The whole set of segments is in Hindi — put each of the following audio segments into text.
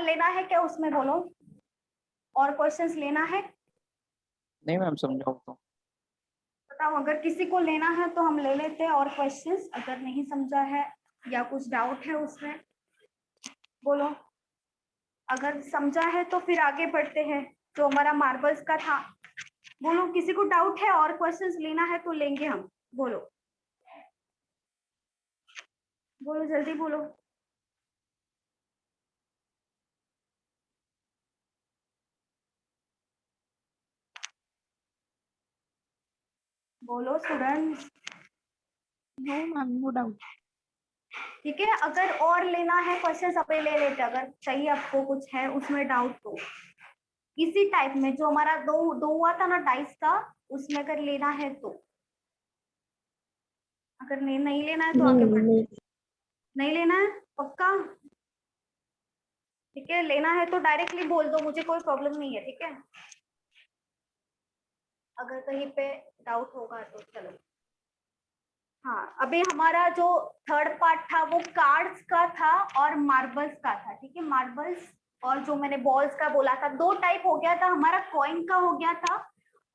लेना है क्या उसमें, बोलो, और क्वेश्चंस लेना है? नहीं मैम, समझाओ तो। बताओ, अगर किसी को लेना है तो हम ले लेते हैं और क्वेश्चंस, अगर नहीं समझा है या कुछ डाउट है उसमें, बोलो। अगर समझा है तो फिर आगे बढ़ते हैं, जो हमारा मार्बल्स का था। बोलो, किसी को डाउट है और क्वेश्चंस लेना है तो लेंगे हम, बोलो बोलो, जल्दी बोलो। बोलो students. No ma'am, no doubt. ठीक है, अगर और लेना है क्वेश्चंस अपने ले लेते, अगर चाहिए आपको कुछ है उसमें डाउट तो इसी टाइप में जो हमारा दो दो हुआ था ना डाइस का, उसमें अगर लेना है तो, अगर नहीं लेना है तो आगे बढ़ते। नहीं लेना है पक्का? ठीक है, लेना है तो डायरेक्टली बोल दो, मुझे कोई प्रॉब्लम नहीं है, ठीक है। अगर कहीं पे डाउट होगा तो चलो। हाँ, अभी हमारा जो थर्ड पार्ट था वो कार्ड्स का था और मार्बल्स का था, ठीक है। मार्बल्स और जो मैंने बॉल्स का बोला था, दो टाइप हो गया था हमारा, कॉइन का हो गया था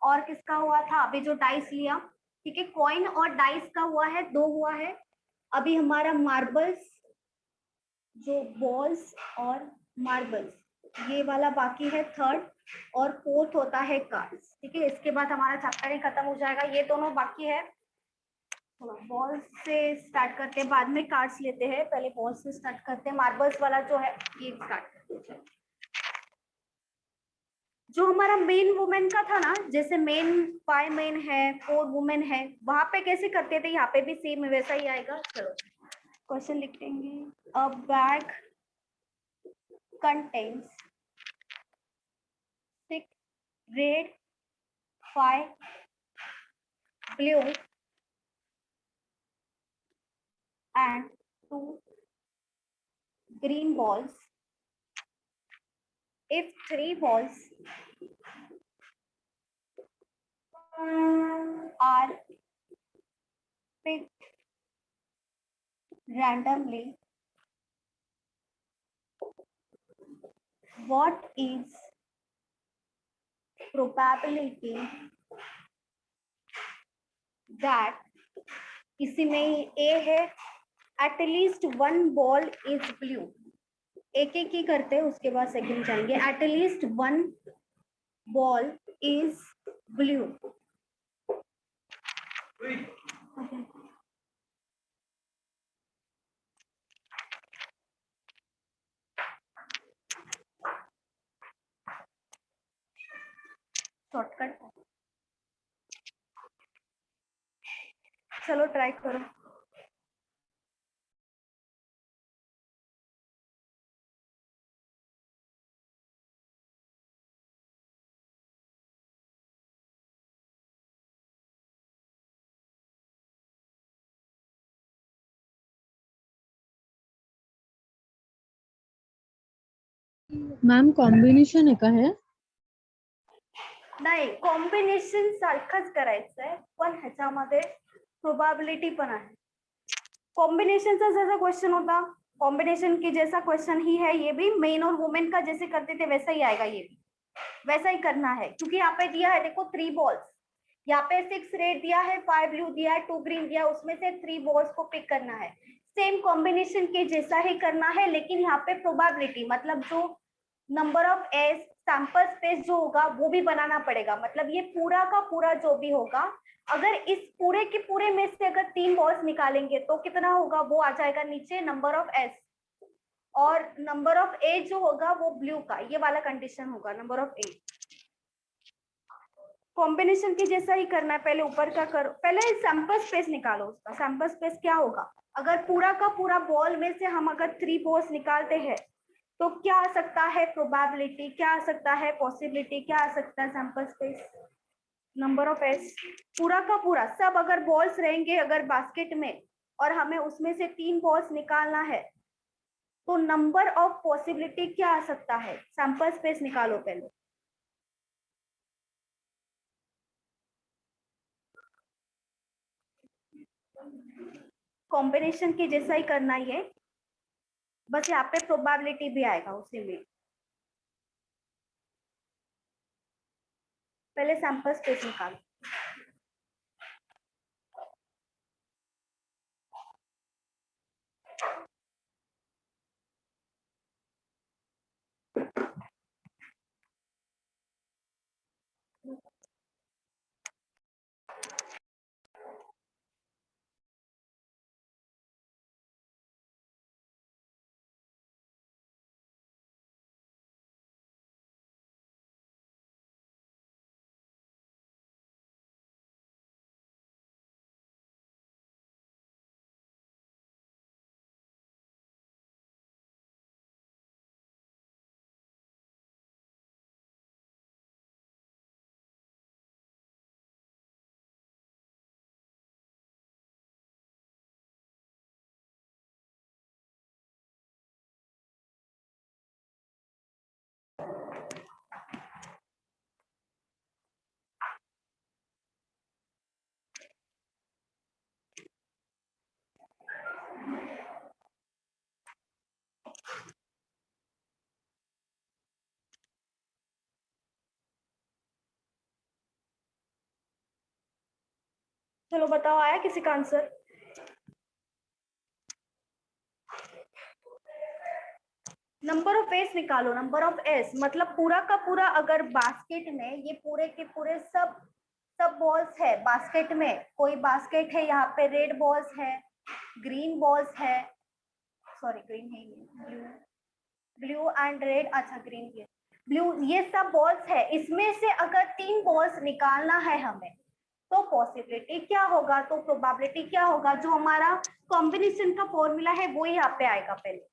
और किसका हुआ था, अभी जो डाइस लिया, ठीक है, कॉइन और डाइस का हुआ है, दो हुआ है। अभी हमारा मार्बल्स, जो बॉल्स और मार्बल्स, ये वाला बाकी है थर्ड, और फोर्थ होता है कार्ड्स, ठीक है। इसके बाद हमारा चैप्टर ही खत्म हो जाएगा, ये दोनों बाकी है। बॉल्स से स्टार्ट करते हैं, बाद में कार्ड्स लेते हैं, पहले बॉल्स से स्टार्ट करते हैं। मार्बल्स वाला जो है ये स्टार्ट करते हैं। जो हमारा मेन वुमेन का था ना, जैसे मेन 5 मेन है, 4 वुमेन है, वहां पे कैसे करते थे, यहाँ पे भी सेम वैसा ही आएगा। चलो क्वेश्चन लिख देंगे। अ bag contains 6 red, 5 blue and 2 green balls. If 3 balls are picked randomly, what is probability that, किसी में A है, at least 1 ball is blue, एक एक ही करते हैं उसके बाद सेकंड जाएंगे। at least 1 ball is blue. Okay. Shortcut, चलो ट्राई करो। मॅम कॉम्बिनेशन का है? नाही, कॉम्बिनेशन सारखंच करायचंय, पण ह्याच्यामध्ये प्रोबॅबिलिटी पण आहे। कॉम्बिनेशनचा जैसा क्वेश्चन होता, कॉम्बिनेशन की जैसा क्वेश्चन ही है ये भी, मेन और वुमेन का जैसे करते थे वैसा ही आएगा, ये भी वैसा ही करना है। क्योंकि यहाँ पे दिया है देखो 3 बॉल्स, यहाँ पे 6 रेड दिया है, 5 ब्लू दिया है, 2 ग्रीन दिया, उसमें से 3 बॉल्स को पिक करना है। सेम कॉम्बिनेशन के जैसा ही करना है, लेकिन यहाँ पे प्रोबेबिलिटी मतलब जो number of S, sample space जो होगा वो भी बनाना पड़ेगा। मतलब ये पूरा का पूरा जो भी होगा, अगर इस पूरे के पूरे में से अगर 3 बॉल्स निकालेंगे तो कितना होगा, वो आ जाएगा नीचे नंबर ऑफ एस, और नंबर ऑफ ए जो होगा वो ब्लू का, ये वाला कंडीशन होगा नंबर ऑफ ए। कॉम्बिनेशन की जैसा ही करना है, पहले ऊपर का करो, पहले सैंपल स्पेस निकालो। उसका सैंपल स्पेस क्या होगा, अगर पूरा का पूरा बॉल में से हम अगर 3 बॉल्स निकालते हैं तो क्या आ सकता है प्रोबेबिलिटी, क्या आ सकता है पॉसिबिलिटी, क्या आ सकता है sample space, number of S, पूरा का पूरा सब अगर बॉल्स रहेंगे अगर बास्केट में और हमें उसमें से 3 बॉल्स निकालना है तो नंबर ऑफ पॉसिबिलिटी क्या आ सकता है, सैंपल स्पेस निकालो पहले। कॉम्बिनेशन की जैसा ही करना ही है, बस यहाँ पे प्रोबेबिलिटी भी आएगा उसी में। पहले सैंपल स्पेस निकालो। चलो बताओ, आया किसी का आंसर? नंबर ऑफ एस निकालो। नंबर ऑफ एस मतलब पूरा का पूरा, अगर बास्केट में ये पूरे के पूरे सब बॉल्स है बास्केट में, कोई बास्केट है यहाँ पे, रेड बॉल्स है, ग्रीन बॉल्स है, सॉरी ग्रीन है, ब्लू एंड रेड, अच्छा ग्रीन भी है, ब्लू, ये सब बॉल्स है। इसमें से अगर 3 बॉल्स निकालना है हमें, तो पॉसिबिलिटी क्या होगा, तो प्रोबेबिलिटी क्या होगा, जो हमारा कॉम्बिनेशन का फॉर्मूला है वो यहाँ पे आएगा पहले।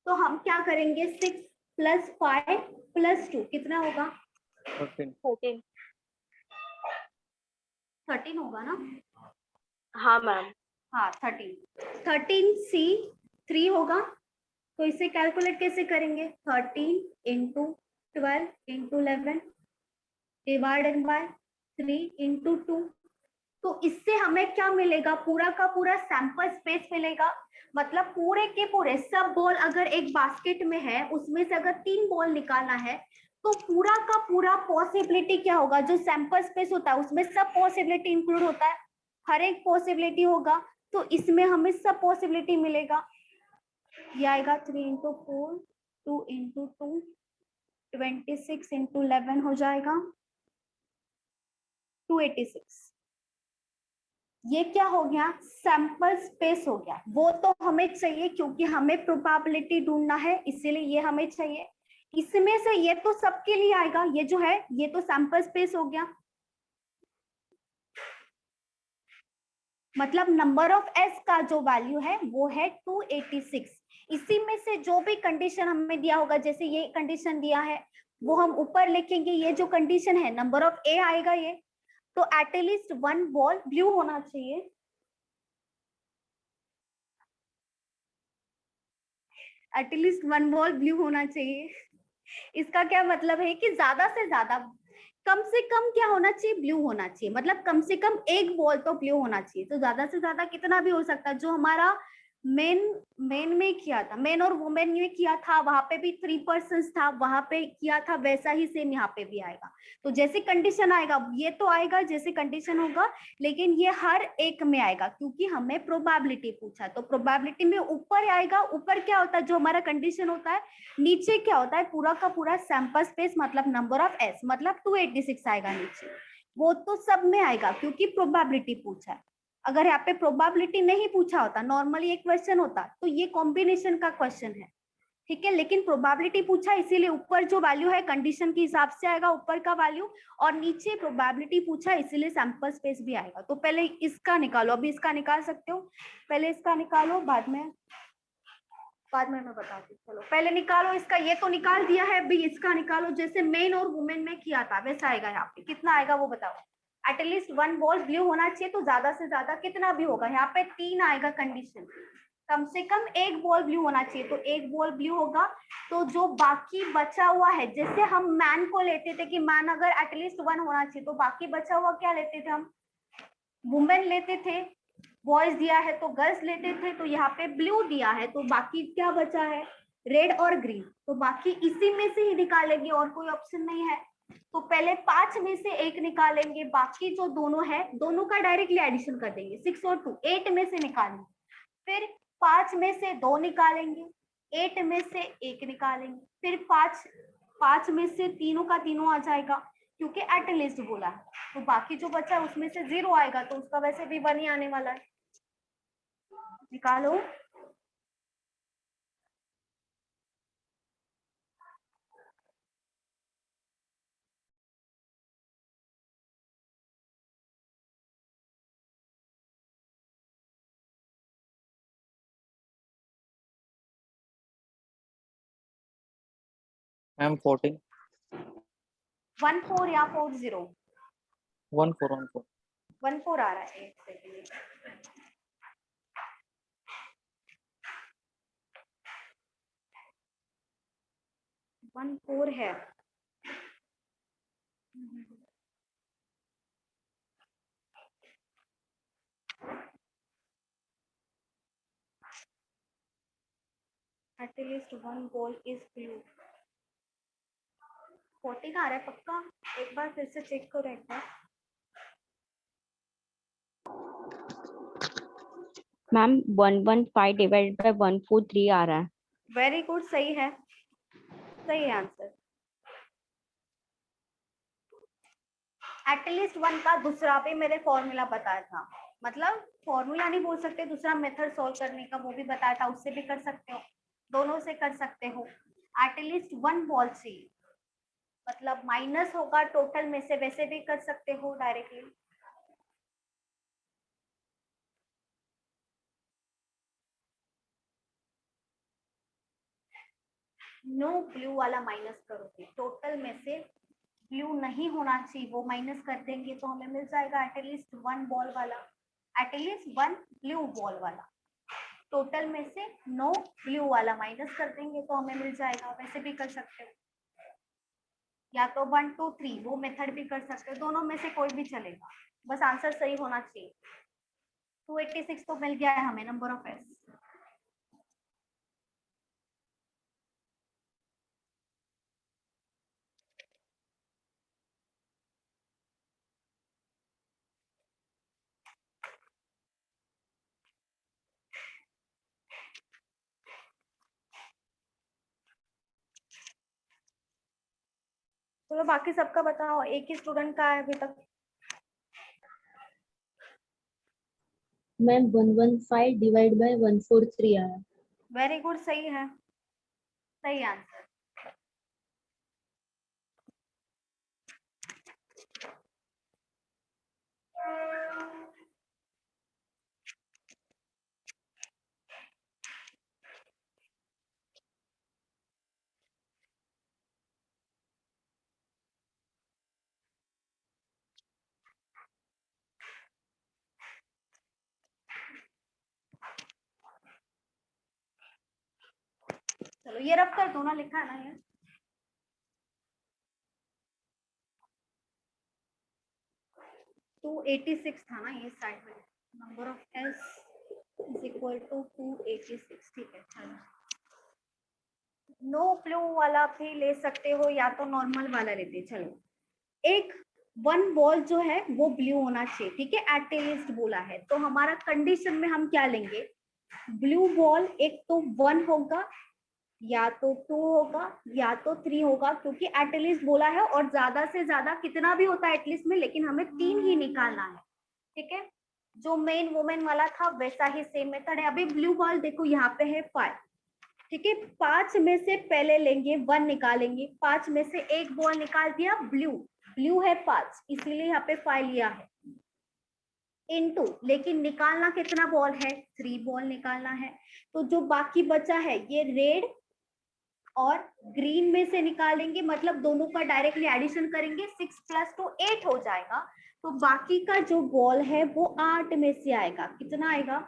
तो हम क्या करेंगे, 6 + 5 + 2 कितना होगा? 13 13 होगा ना? हाँ मैम। हाँ 13 C 3 होगा। तो इसे कैलकुलेट कैसे करेंगे, 13 × 12 × 11 डिवाइडेड बाय 3 × 2। तो इससे हमें क्या मिलेगा, पूरा का पूरा सैंपल स्पेस मिलेगा। मतलब पूरे के पूरे सब बॉल अगर एक बास्केट में है, उसमें से अगर 3 बॉल निकालना है, तो पूरा का पूरा पॉसिबिलिटी क्या होगा, जो सैंपल स्पेस होता है उसमें सब पॉसिबिलिटी इंक्लूड होता है, हर एक पॉसिबिलिटी होगा। तो इसमें हमें सब पॉसिबिलिटी मिलेगा। ये आएगा 3 × 4 2 × 2 26 × 11 हो जाएगा 286। ये क्या हो गया, सैंपल स्पेस हो गया। वो तो हमें चाहिए क्योंकि हमें प्रोबेबिलिटी ढूंढना है, इसीलिए ये हमें चाहिए। इसमें से ये तो सबके लिए आएगा, ये जो है ये तो सैंपल स्पेस हो गया। मतलब नंबर ऑफ एस का जो वैल्यू है वो है 286। इसी में से जो भी कंडीशन हमें दिया होगा, जैसे ये कंडीशन दिया है वो हम ऊपर लिखेंगे। ये जो कंडीशन है नंबर ऑफ ए आएगा ये, तो एटलीस्ट 1 बॉल ब्लू होना चाहिए। एटलीस्ट 1 बॉल ब्लू होना चाहिए। इसका क्या मतलब है कि ज्यादा से ज्यादा, कम से कम क्या होना चाहिए, ब्लू होना चाहिए। मतलब कम से कम 1 बॉल तो ब्लू होना चाहिए। तो ज्यादा से ज्यादा कितना भी हो सकता है। जो हमारा मेन में किया था, मेन और वुमेन में किया था, वहां पे भी 3 पर्सन था, वहां पे किया था, वैसा ही सेम यहाँ पे भी आएगा। तो जैसे कंडीशन आएगा ये तो आएगा जैसे कंडीशन होगा, लेकिन ये हर एक में आएगा क्योंकि हमें प्रोबेबिलिटी पूछा। तो प्रोबेबिलिटी में ऊपर आएगा। ऊपर क्या होता है, जो हमारा कंडीशन होता है। नीचे क्या होता है, पूरा का पूरा सैंपल स्पेस मतलब नंबर ऑफ एस, मतलब 286 आएगा नीचे। वो तो सब में आएगा क्योंकि प्रोबेबिलिटी पूछा है। अगर यहाँ पे प्रोबेबिलिटी नहीं पूछा होता, नॉर्मली एक क्वेश्चन होता, तो ये कॉम्बिनेशन का क्वेश्चन है, ठीक है। लेकिन प्रोबेबिलिटी पूछा इसीलिए ऊपर जो वैल्यू है कंडीशन के हिसाब से आएगा ऊपर का वैल्यू, और नीचे प्रोबेबिलिटी पूछा इसीलिए सैंपल स्पेस भी आएगा। तो पहले इसका निकालो, अभी इसका निकाल सकते हो, पहले इसका निकालो, बाद में मैं बताती हूँ। चलो पहले निकालो इसका, ये तो निकाल दिया है, अभी इसका निकालो। जैसे मेन और वुमेन में किया था वैसा आएगा। यहाँ पे कितना आएगा वो बताओ। एटलीस्ट 1 बॉल ब्लू होना चाहिए, तो ज्यादा से ज्यादा कितना भी होगा। यहाँ पे 3 आएगा कंडीशन, कम से कम 1 बॉल ब्लू होना चाहिए। तो 1 बॉल ब्लू होगा। तो जो बाकी बचा हुआ है, जैसे हम मैन को लेते थे कि मैन अगर एटलीस्ट 1 होना चाहिए, तो बाकी बचा हुआ क्या लेते थे हम, वुमेन लेते थे। बॉयज दिया है तो गर्ल्स लेते थे। तो यहाँ पे ब्लू दिया है तो बाकी क्या बचा है, रेड और ग्रीन। तो बाकी इसी में से ही निकालेंगे, और कोई ऑप्शन नहीं है। तो पहले 5 में से 1 निकालेंगे, बाकी जो दोनों है दोनों का डायरेक्टली एडिशन कर देंगे, 6 और 2 8 में से निकालेंगे, फिर 5 में से 2 निकालेंगे, 8 में से 1 निकालेंगे, फिर 5 में से तीनों का तीनों आ जाएगा क्योंकि एट लिस्ट बोला है, तो बाकी जो बचा है उसमें से 0 आएगा, तो उसका वैसे भी 1 ही आने वाला है। निकालो। मैम 14 14 या 40? 14 14 आ रहा है, एक सेकेंड। 14 है। At least one ball is blue. 14 आ रहा है पक्का? एक बार फिर से चेक करो एक बार। मैम 115 डिवाइड बाय 143 आ रहा है। वेरी गुड, सही है, सही आंसर। एटलीस्ट 1 का दूसरा भी मैंने फॉर्मूला बताया था, मतलब फॉर्मूला नहीं बोल सकते, दूसरा मेथड सॉल्व करने का वो भी बताया था, उससे भी कर सकते हो, दोनों से कर सकते हो। एटलीस्ट 1 बॉल चाहिए, मतलब माइनस होगा टोटल में से, वैसे भी कर सकते हो डायरेक्टली। नो ब्लू वाला माइनस करोगे, टोटल में से ब्लू नहीं होना चाहिए, वो माइनस कर देंगे तो हमें मिल जाएगा एटलीस्ट 1 बॉल वाला, एटलीस्ट 1 ब्लू बॉल वाला। टोटल में से नो ब्लू वाला माइनस कर देंगे तो हमें मिल जाएगा, वैसे भी कर सकते हो, या तो 1 2 3 वो मेथड भी कर सकते हो, दोनों में से कोई भी चलेगा, बस आंसर सही होना चाहिए। 286 तो मिल गया है हमें नंबर ऑफ एस। चलो बाकी सबका बताओ, एक ही स्टूडेंट का है अभी तक। मैम 115 डिवाइड बाय 143 आया। वेरी गुड, सही है, सही आंसर। चलो ये रफ कर दो ना, लिखा है ना ये। टू 86 था ना ये साइड में, number of S is equal to 286, ठीक है। चलो नो ब्लू वाला भी ले सकते हो या तो नॉर्मल वाला लेते, चलो एक 1 बॉल जो है वो ब्लू होना चाहिए, ठीक है, एट लिस्ट बोला है, तो हमारा कंडीशन में हम क्या लेंगे, ब्लू बॉल एक तो 1 होगा, या तो 2 होगा, या तो 3 होगा, क्योंकि एटलीस्ट बोला है, और ज्यादा से ज्यादा कितना भी होता है एटलीस्ट में, लेकिन हमें 3 ही निकालना है, ठीक है। जो मेन वुमेन वाला था वैसा ही सेम मेथड है। अभी ब्लू बॉल देखो यहाँ पे है 5, ठीक है, 5 में से पहले लेंगे 1 निकालेंगे, 5 में से 1 बॉल निकाल दिया ब्लू, ब्लू है 5 इसीलिए यहाँ पे 5 लिया है, इनटू, लेकिन निकालना कितना बॉल है, 3 बॉल निकालना है, तो जो बाकी बचा है ये रेड और ग्रीन में से निकालेंगे, मतलब दोनों का डायरेक्टली एडिशन करेंगे, 6 + 2 8 हो जाएगा, तो बाकी का जो बॉल है वो 8 में से आएगा, कितना आएगा,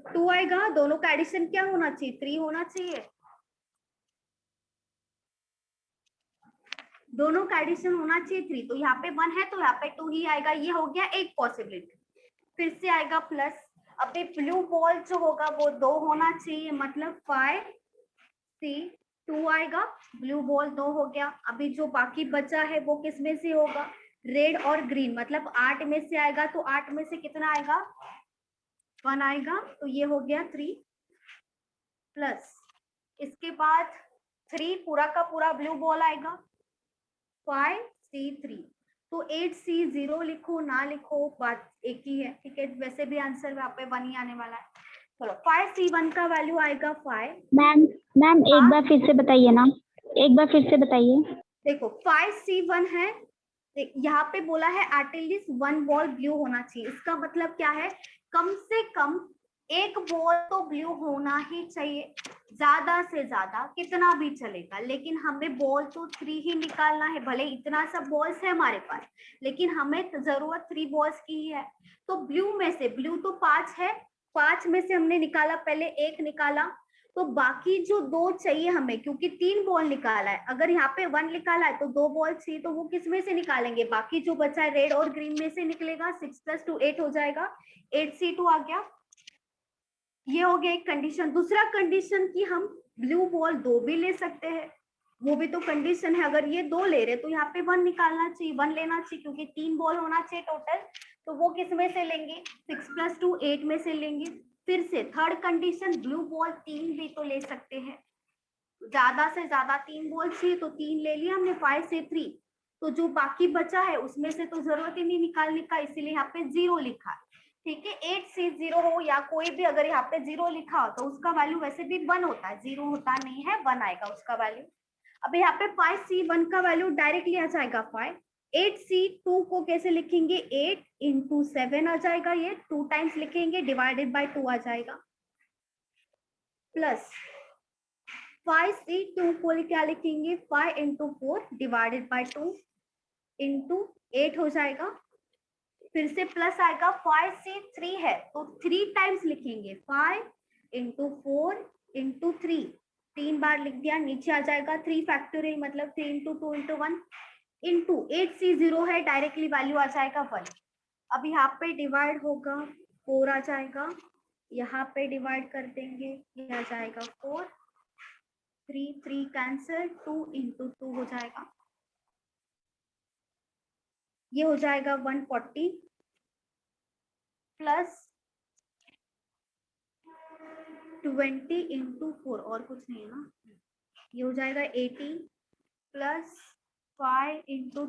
2 आएगा। दोनों का एडिशन क्या होना चाहिए, 3 होना चाहिए, दोनों का एडिशन होना चाहिए 3, तो यहाँ पे 1 है तो यहाँ पे 2 ही आएगा, ये हो गया एक पॉसिबिलिटी। फिर से आएगा प्लस, अभी ब्लू बॉल जो होगा वो 2 होना चाहिए, मतलब 5 C 2 आएगा, ब्लू बॉल 2 हो गया। अभी जो बाकी बचा है वो किस में से होगा, रेड और ग्रीन, मतलब 8 में से आएगा, तो 8 में से कितना आएगा, 1 आएगा, तो ये हो गया 3 प्लस इसके बाद 3 पूरा का पूरा ब्लू बॉल आएगा 5C3। तो 8C0 लिखो ना लिखो बात एक ही है, ठीक है, वैसे भी आंसर वहाँ पे 1 ही आने वाला है। चलो 5C1 का वैल्यू आएगा 5। मैम मैम हाँ? एक बार फिर से बताइए ना, एक बार फिर से बताइए। देखो 5C1 है, यहाँ पे बोला है एटलीस्ट 1 बॉल ब्लू होना चाहिए, इसका मतलब क्या है, कम से कम एक बॉल तो ब्लू होना ही चाहिए, ज्यादा से ज्यादा कितना भी चलेगा, लेकिन हमें बॉल तो 3 ही निकालना है, भले इतना सब बॉल्स है हमारे पास, लेकिन हमें जरूरत 3 बॉल्स की ही है। तो ब्लू में से, ब्लू तो 5 है, 5 में से हमने निकाला, पहले 1 निकाला, तो बाकी जो 2 चाहिए हमें, क्योंकि 3 बॉल निकाला है, अगर यहाँ पे 1 निकाला है तो 2 बॉल चाहिए, तो वो किस में से निकालेंगे, बाकी जो बचा है रेड और ग्रीन में से निकलेगा, 6 + 2 8 हो जाएगा, 8C2 आ गया। ये हो गया एक कंडीशन। दूसरा कंडीशन कि हम ब्लू बॉल 2 भी ले सकते हैं, वो भी तो कंडीशन है, अगर ये 2 ले रहे तो यहाँ पे 1 निकालना चाहिए, 1 लेना चाहिए, क्योंकि 3 बॉल होना चाहिए टोटल, तो वो किस में से लेंगे, 6 + 2 8 में से लेंगे। फिर से थर्ड कंडीशन, ब्लू बॉल 3 भी तो ले सकते हैं, ज्यादा से ज्यादा 3 बॉल चाहिए, तो 3 ले लिया हमने 5C3, तो जो बाकी बचा है उसमें से तो जरूरत ही नहीं निकालने का, इसीलिए यहाँ पे 0 लिखा है, ठीक है। 8C0 हो या कोई भी, अगर यहाँ पे 0 लिखा हो तो उसका वैल्यू वैसे भी 1 होता है, 0 होता नहीं है, 1 आएगा उसका वैल्यू। अब यहाँ पे 5C1 का वैल्यू डायरेक्टली आ जाएगा 5। 8C2 को कैसे लिखेंगे, 8 × 7 आ जाएगा, ये 2 टाइम्स लिखेंगे, डिवाइडेड बाय 2 आ जाएगा, प्लस 5C2 को क्या लिखेंगे, 5 × 4 डिवाइडेड बाय 2 × 8 हो जाएगा, फिर से प्लस आएगा, 5C3 है तो 3 टाइम्स लिखेंगे, 5 × 4 × 3, 3 बार लिख दिया, नीचे आ जाएगा 3 फैक्टोरियल, मतलब 3 × 2 × 1 × 8C0 है, डायरेक्टली वैल्यू आ जाएगा 1। अब यहाँ पे डिवाइड होगा 4 आ जाएगा, यहाँ पे डिवाइड कर देंगे, ये आ जाएगा 4, 3 3 कैंसिल, 2 × 2 हो जाएगा, ये हो जाएगा 140 प्लस 20 × 4, और कुछ नहीं है ना, ये हो जाएगा 80 प्लस 5 × 2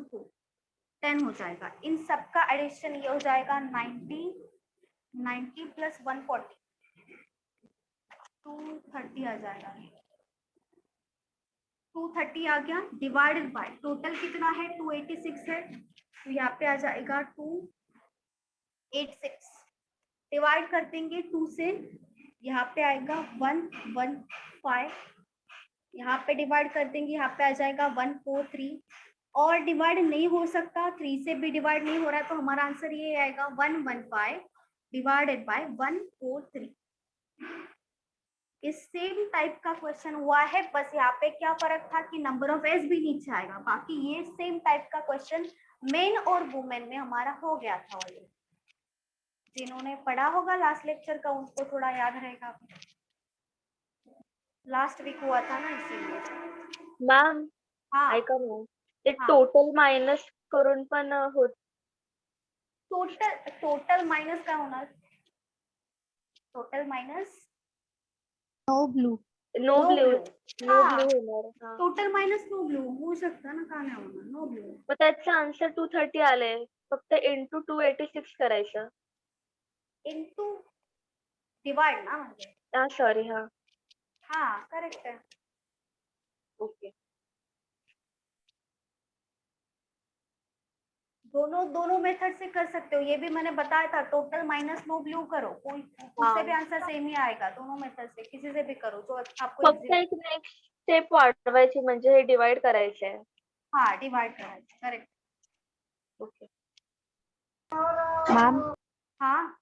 10 हो जाएगा। इन सबका एडिशन ये हो जाएगा 90 प्लस 140 230 आ जाएगा, 230 आ गया, डिवाइडेड बाय टोटल कितना है, 286 है, तो यहाँ पे आ जाएगा 286, डिवाइड कर देंगे 2 से, यहाँ पे आएगा 115, यहाँ पे डिवाइड कर देंगे, यहाँ पे आ जाएगा 143, और डिवाइड नहीं हो सकता, 3 से भी डिवाइड नहीं हो रहा है, तो हमारा आंसर ये आएगा 115 डिवाइडेड बाय 143। इस सेम टाइप का क्वेश्चन हुआ है, बस यहाँ पे क्या फर्क था कि नंबर ऑफ एस भी नीचे आएगा, बाकी ये सेम टाइप का क्वेश्चन मेन और वुमेन में हमारा हो गया था ऑलरेडी। जिन्होंने पढ़ा होगा लास्ट लेक्चर का उनको थोड़ा याद रहेगा, लास्ट वीक हुआ था ना, इसीलिए। मॅम हाँ ऐका ना, ते हाँ, टोटल मायनस करून पण होत. टोटल माइनस काय होणार, total minus No blue. No no blue, blue, no हाँ ब्ल्यू होणार. हा. टोटल माइनस नो ब्लू होऊ शकतं ना, का नाही होणार, नो ब्लू मग त्याचं आन्सर 230 आलंय, फक्त इंटू 286 करायचं. इंटू डिवाइड ना, म्हणजे हा सॉरी, हा हाँ करेक्ट है। ओके. दोनों मेथड से कर सकते हो, ये भी मैंने बताया था, टोटल माइनस नो ब्लू करो, कोई उससे भी आंसर सेम ही आएगा, दोनों मेथड से किसी से भी करो जो आपको फक्त easy एक नेक्स्ट स्टेप वाढवायची, म्हणजे हे डिवाइड करायचंय. हाँ डिवाइड करायचं, करेक्ट। ओके. मैम हाँ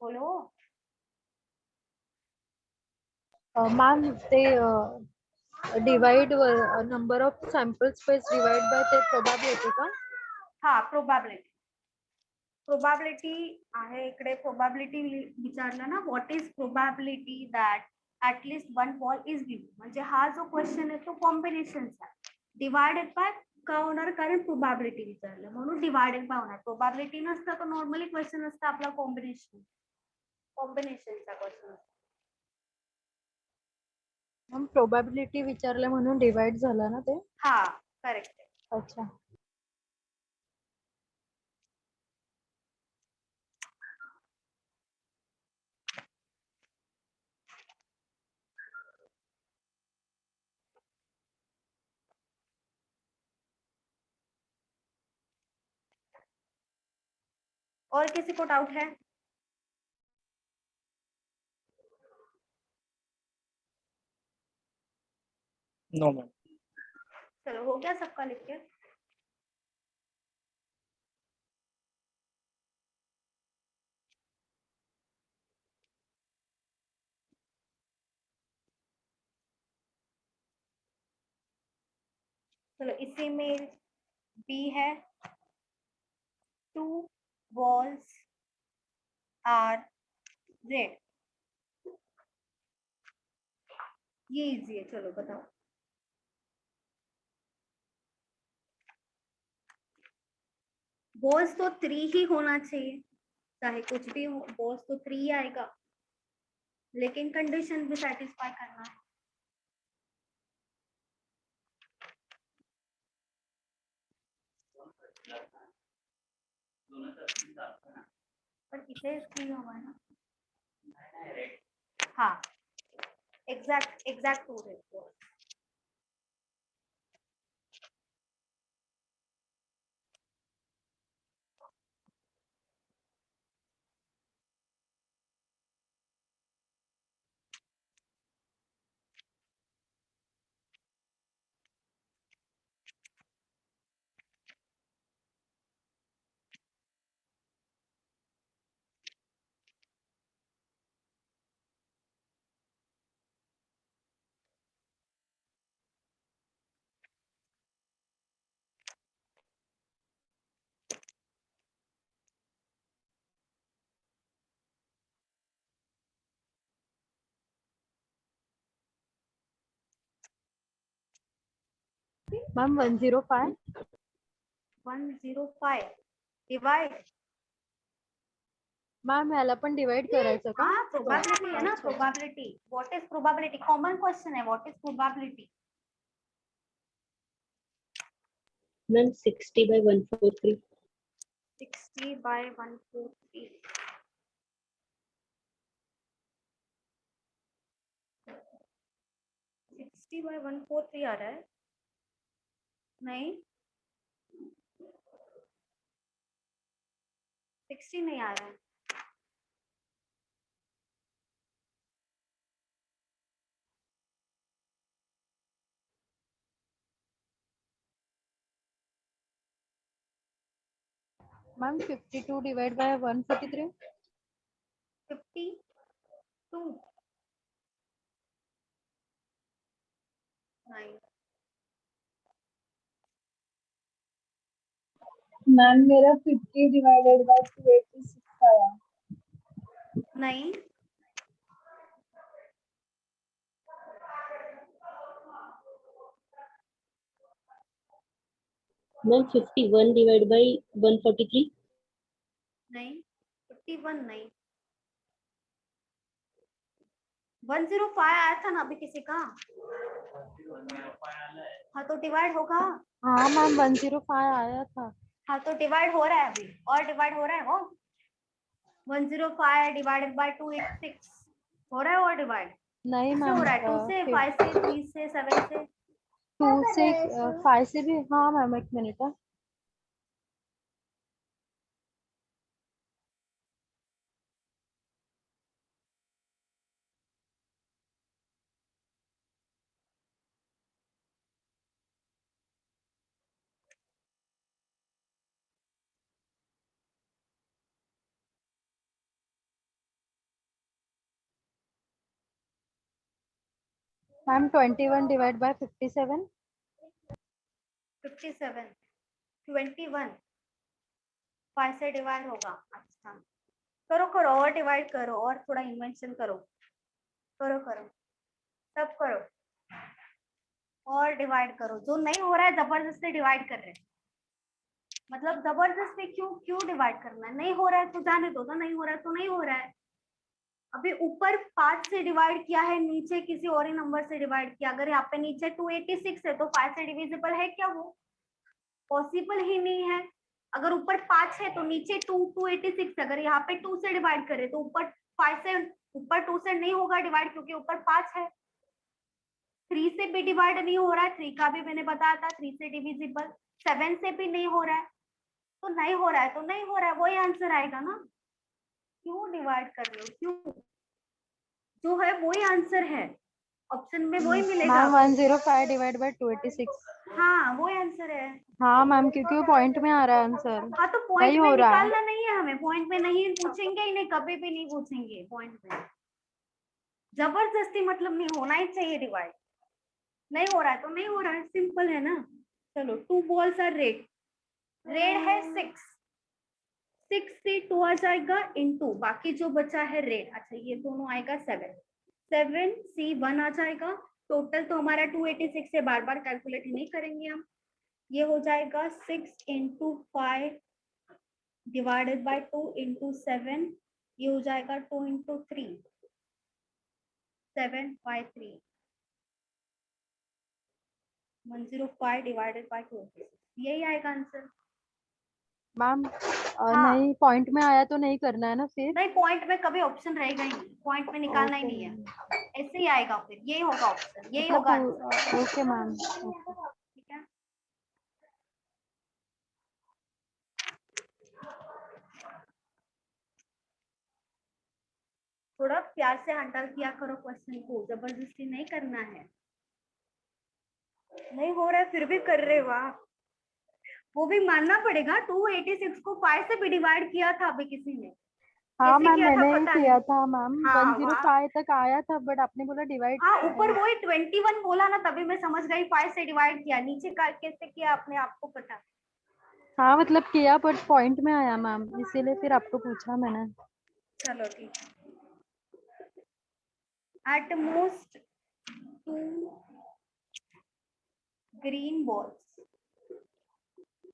बोलो, मॅम ते divide number of sample space divide by ते प्रोबॅबिलिटी का? हाँ प्रोबॅबिलिटी, प्रोबॅबिलिटी आहे इकडे, प्रोबॅबिलिटी विचारलं ना, what is probability that at least one ball is given. म्हणजे हा जो क्वेश्चन आहे तो कॉम्बिनेशनचा डिवायडेड बाय का होणार, कारण प्रोबॅबिलिटी विचारलं म्हणून डिवायडेड बाय होणार. प्रोबॅबिलिटी नसतं तर नॉर्मली क्वेश्चन असतं आपला कॉम्बिनेशनचा क्वेश्चन. मॅम प्रोबॅबिलिटी विचारलं म्हणून डिवाइड झालं ना ते. हा करेक्ट. अच्छा. और किसी को डाउट है? No, ma'am. चलो हो गया सबका लिख के. चलो इसी में बी है. 2 balls are red. ये इजी है, चलो बताओ. बॉल्स तो 3 ही होना चाहिए, चाहे कुछ भी हो, बॉल्स तो 3 ही आएगा, लेकिन कंडीशन भी सेटिस्फाई करना है. पर इथे 3 हवा है ना. हाँ एग्जैक्ट 2 है. मॅम 105. 105 डिवाइड. मॅम ह्याला पण डिवाइड करायचं का? हाँ प्रोबेबिलिटी है ना. अच्छा. Probability, what is probability? Common question है, what is probability? Ma'am, 60 by 143. 60 by 143. 60 by 143 आ रहा है. नहीं 60 नहीं आ रहा है. Ma'am 52 divide by 143. 52 नहीं. मैम मेरा 50 डिवाइडेड बाय 286 आया. नहीं Ma'am, 51 divided by 143. नहीं 51 नहीं. 105 आया था ना अभी किसी का. हाँ तो डिवाइड होगा. हाँ मैम 105 आया था. हाँ तो डिवाइड हो रहा है अभी, और डिवाइड हो रहा है वो. 105 डिवाइडेड बाय 286 हो रहा है और डिवाइड. नहीं किससे मैम हो रहा है? 2 से, 5 से, 3 से, 7 से. 2 से 5 से भी. हाँ मैम एक मिनट है. Ma'am 21 divide by 57. 57 21 5 से डिवाइड होगा. अच्छा करो करो और डिवाइड करो और थोड़ा इन्वेंशन करो. करो करो. सब करो और डिवाइड करो। जो नहीं हो रहा है जबरदस्ती डिवाइड कर रहे हैं, मतलब जबरदस्ती क्यों क्यों डिवाइड करना है? नहीं हो रहा है तो जाने दो ना, नहीं हो रहा है तो नहीं हो रहा है। अभी ऊपर 5 से डिवाइड किया है, नीचे किसी और ही नंबर से डिवाइड किया। अगर यहाँ पे नीचे 286 है तो 5 से डिविजिबल है क्या? वो पॉसिबल ही नहीं है। अगर ऊपर 5 है तो नीचे 286 है। अगर यहाँ पे 2 से डिवाइड करे तो ऊपर 5 से, ऊपर 2 से नहीं होगा डिवाइड क्योंकि ऊपर 5 है। 3 से भी डिवाइड नहीं हो रहा है, 3 का भी मैंने बताया था 3 से डिविजिबल। 7 से भी नहीं हो रहा है, तो नहीं हो रहा है तो नहीं हो रहा है, वही आंसर आएगा ना। क्यों डिवाइड कर रहे हो? क्यों? जो है वही आंसर है, ऑप्शन में वही मिलेगा मैम आपको। 105 डिवाइड बाय 286। हाँ वही आंसर है। हाँ मैम, क्योंकि वो पॉइंट में आ रहा है आंसर। हाँ तो वही पॉइंट में हो रहा है। निकालना नहीं है हमें, पॉइंट में नहीं पूछेंगे ही नहीं, कभी भी नहीं पूछेंगे पॉइंट में। जबरदस्ती मतलब नहीं, होना ही चाहिए डिवाइड। नहीं हो रहा है तो नहीं हो रहा है, सिंपल है ना। चलो 2 बॉल्स आर रेड, रेड है 6, 6 से 2 आ जाएगा इनटू बाकी जो बचा है रेड। अच्छा ये दोनों आएगा 7, 7 सी 1 आ जाएगा। टोटल तो हमारा 286 से बार बार कैलकुलेट नहीं करेंगे हम। ये हो जाएगा 6 इंटू 5 डिवाइडेड बाय 2 इंटू 7। ये हो जाएगा 2 इंटू 3, 753, 105 डिवाइडेड बाय 286, यही आएगा आंसर। मैम हाँ नहीं, पॉइंट में आया तो नहीं करना है ना फिर। नहीं, पॉइंट में कभी ऑप्शन रहेगा ही नहीं, पॉइंट में निकालना ही नहीं है, ऐसे ही आएगा फिर, यही होगा ऑप्शन, यही होगा आंसर। Okay ma'am. ठीक है। थोड़ा प्यार से हैंडल किया करो क्वेश्चन को, जबरदस्ती नहीं करना है। नहीं हो रहा है फिर भी कर रहे हो आप, वो भी मानना पड़ेगा। 286 को 5 से भी डिवाइड किया था अभी किसी ने, हाँ कैसे मैम, किया था मैंने ही पता किया नहीं। था मैम। हाँ 105 तक आया था, बट आपने बोला डिवाइड। हाँ ऊपर वही 21 बोला ना, तभी मैं समझ गई 5 से डिवाइड किया। नीचे का कैसे किया अपने आप को पता। हाँ मतलब किया, बट पॉइंट में आया मैम, इसीलिए फिर आपको पूछा मैंने। चलो ठीक है। Eight most 2 green balls,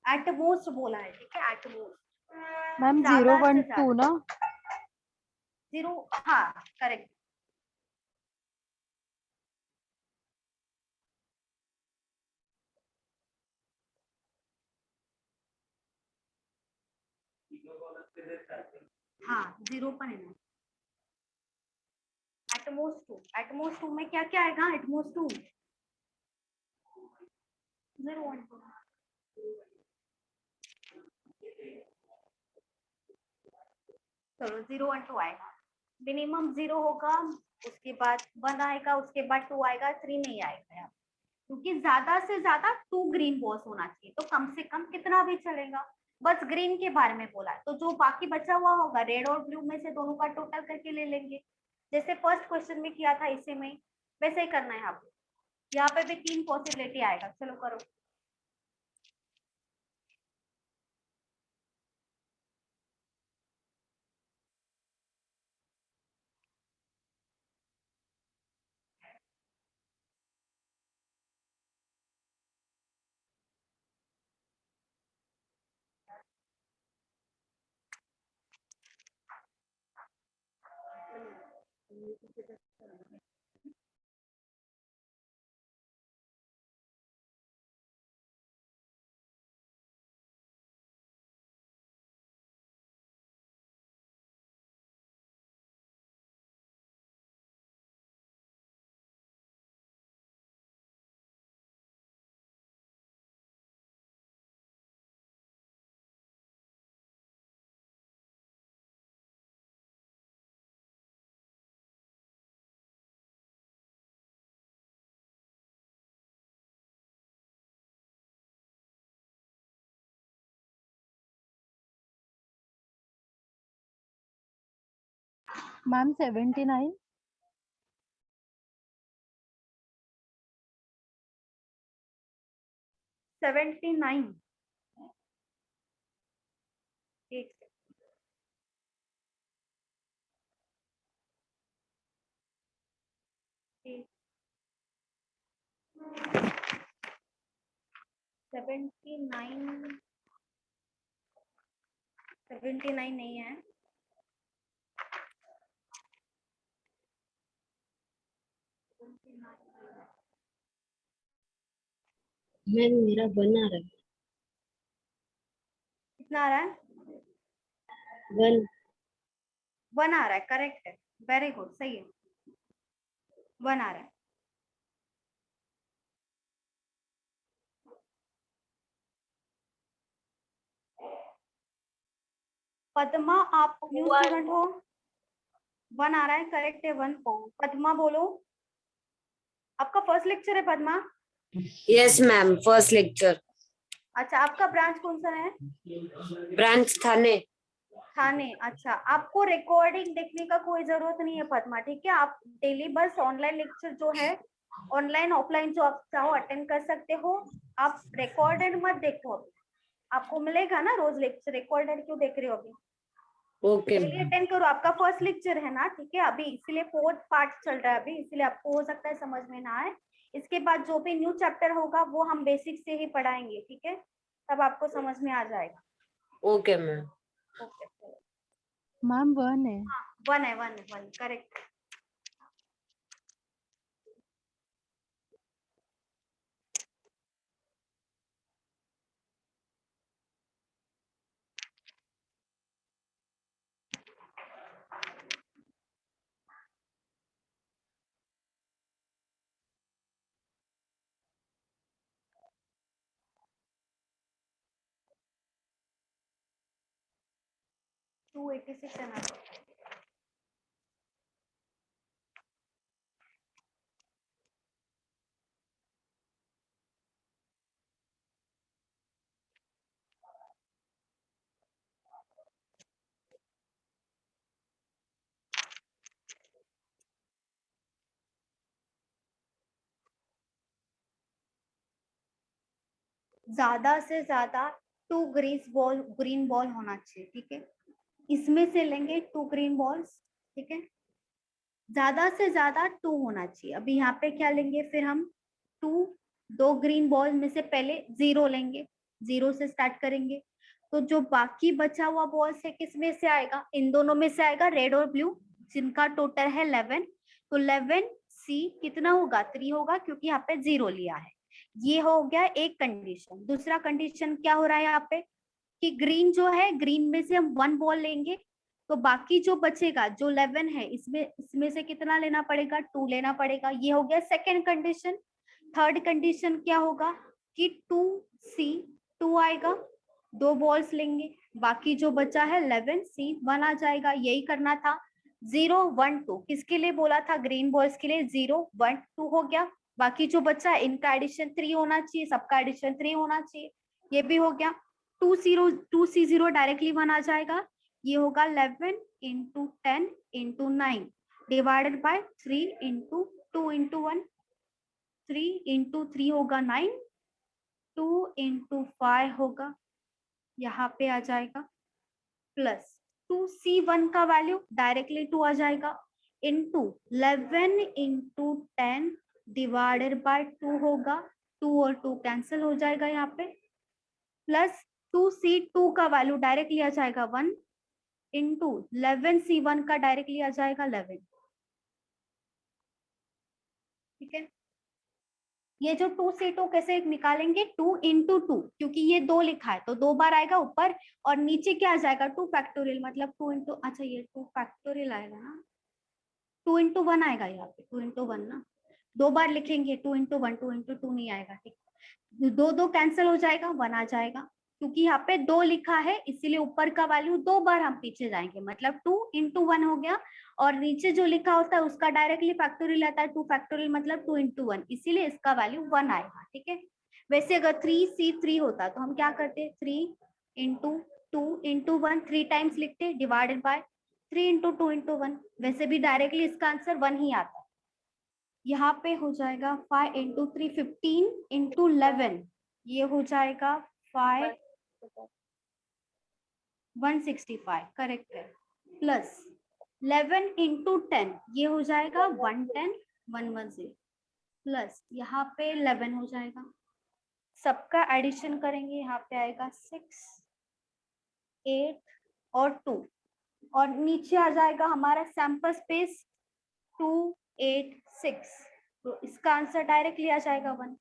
at most बोला है, ठीक है, एट मोस्ट मैम ज्यादा से 012 ज्यादा। ना। 0, हाँ करेक्ट। हाँ 0 पण है ना। एटमोस्ट 2, एटमोस्ट 2 में क्या क्या आएगा? एटमोस्ट 2 0 1 2। चलो 0 1 2 आएगा, मिनिमम 0 होगा, उसके बाद 1 आएगा, उसके बाद 2 आएगा, 3 नहीं आएगा यहाँ, क्योंकि ज्यादा से ज्यादा 2 ग्रीन बॉल्स होना चाहिए। तो कम से कम कितना भी चलेगा, बस ग्रीन के बारे में बोला है। तो जो बाकी बचा हुआ होगा रेड और ब्लू में से दोनों का टोटल करके ले लेंगे, जैसे फर्स्ट क्वेश्चन में किया था इसी में, वैसे ही करना है यहाँ पे। यहाँ पे भी 3 पॉसिबिलिटी आएगा। चलो करो। मैम 79। 79, एक एक 79 79 नहीं है. मैम मेरा वन आ रहा है. कितना आ रहा है? वन. 1 आ रहा है. करेक्ट है. Very good. सही है. 1 आ रहा है. पद्मा, आप न्यू One. स्टूडेंट हो? 1 आ रहा है. करेक्ट है. 1. पद्मा बोलो. आपका फर्स्ट लेक्चर है Padma? Yes ma'am, first lecture. अच्छा, आपका ब्रांच कौन सा है? ब्रांच थाने. थाने. अच्छा, आपको रिकॉर्डिंग देखने का कोई जरूरत नहीं है पद्मा, ठीक है? आप डेली बस ऑनलाइन लेक्चर जो है, ऑनलाइन ऑफलाइन जो आप चाहो अटेंड कर सकते हो. आप रिकॉर्डेड मत देखो. आपको मिलेगा ना रोज लेक्चर. रिकॉर्डेड क्यों देख रहे हो अभी? Okay daily ma'am. अटेंड करो. आपका फर्स्ट लेक्चर है ना, ठीक है? अभी इसीलिए 4th पार्ट चल रहा है अभी, इसीलिए आपको हो सकता है समझ में ना आए. इसके बाद जो भी न्यू चैप्टर होगा वो हम बेसिक से ही पढ़ाएंगे, ठीक है? तब आपको समझ में आ जाएगा. Okay ma'am. ओके. मैम 1 है. हाँ, 1 है. 1 करेक्ट. टू 86 है ना? ज्यादा से ज्यादा 2 ग्रीन बॉल होना चाहिए, ठीक है? इसमें से लेंगे 2 ग्रीन बॉल्स, ठीक है? ज्यादा से ज्यादा 2 होना चाहिए. अभी यहाँ पे क्या लेंगे फिर हम? 2 ग्रीन बॉल में से पहले 0 लेंगे. 0 से स्टार्ट करेंगे. तो जो बाकी बचा हुआ बॉल्स है किस में से आएगा? इन दोनों में से आएगा, रेड और ब्लू, जिनका टोटल है 11. तो 11 सी कितना होगा? 3 होगा, क्योंकि यहाँ पे 0 लिया है. ये हो गया एक कंडीशन. दूसरा कंडीशन क्या हो रहा है यहाँ पे? कि ग्रीन जो है, ग्रीन में से हम 1 बॉल लेंगे. तो बाकी जो बचेगा, जो 11 है, इसमें से कितना लेना पड़ेगा? 2 लेना पड़ेगा. ये हो गया सेकेंड कंडीशन. थर्ड कंडीशन क्या होगा? कि 2C 2 आएगा. 2 बॉल्स लेंगे. बाकी जो बचा है 11C 1 आ जाएगा. यही करना था. 0 1 2 किसके लिए बोला था? ग्रीन बॉल्स के लिए. 0 1 2 हो गया. बाकी जो बचा है इनका एडिशन 3 होना चाहिए, सबका एडिशन 3 होना चाहिए. ये भी हो गया. 2C0 डायरेक्टली 1 आ जाएगा. ये होगा 11 into 10 into 9 divided by 3 into 2 into 1. 3 into 3 होगा 9. 2 इंटू 5 होगा, यहाँ पे आ जाएगा, प्लस 2C1 का वैल्यू डायरेक्टली 2 आ जाएगा, इंटू 11 इंटू 10 डिवाइडेड बाय 2 होगा. 2 और 2 कैंसिल हो जाएगा यहाँ पे. प्लस 2C2 का वैल्यू डायरेक्टली आ जाएगा 1 इंटू 11C1 का डायरेक्टली आ जाएगा 11. ठीक है? ये जो 2C2 कैसे निकालेंगे? 2 इंटू 2, क्योंकि ये 2 लिखा है तो 2 बार आएगा ऊपर, और नीचे क्या आ जाएगा? 2 फैक्टोरियल, मतलब 2 इंटू, अच्छा ये 2 फैक्टोरियल आएगा ना. 2 इंटू 1 आएगा यहाँ पे. 2 इंटू 1 ना, 2 बार लिखेंगे. 2 इंटू 1, 2 इंटू 2 नहीं आएगा. ठीक, 2 कैंसिल हो जाएगा, 1 आ जाएगा. क्योंकि यहाँ पे 2 लिखा है इसीलिए ऊपर का वैल्यू 2 बार हम पीछे जाएंगे, मतलब 2 इंटू 1 हो गया. और नीचे जो लिखा होता है उसका डायरेक्टली फैक्टोरियल आता है. 2 फैक्टोरियल मतलब 2 इंटू 1, इसीलिए इसका वैल्यू 1 आएगा. ठीक है? वैसे अगर 3C3 होता तो हम क्या करते? 3 इंटू 2 इंटू 1 3 टाइम्स लिखते, डिवाइडेड बाय 3 इंटू 2 इंटू 1. वैसे भी डायरेक्टली इसका आंसर 1 ही आता है. यहाँ पे हो जाएगा 5 इंटू 3 15 इंटू 11, ये हो जाएगा 5 165. करेक्ट है. प्लस 11 इंटू 10, ये हो जाएगा 110 110. प्लस यहाँ पे 11 हो जाएगा, सबका एडिशन करेंगे, यहाँ पे आएगा 6, 8 और 2, और नीचे आ जाएगा हमारा सैंपल स्पेस 286, तो इसका आंसर डायरेक्टली आ जाएगा 1,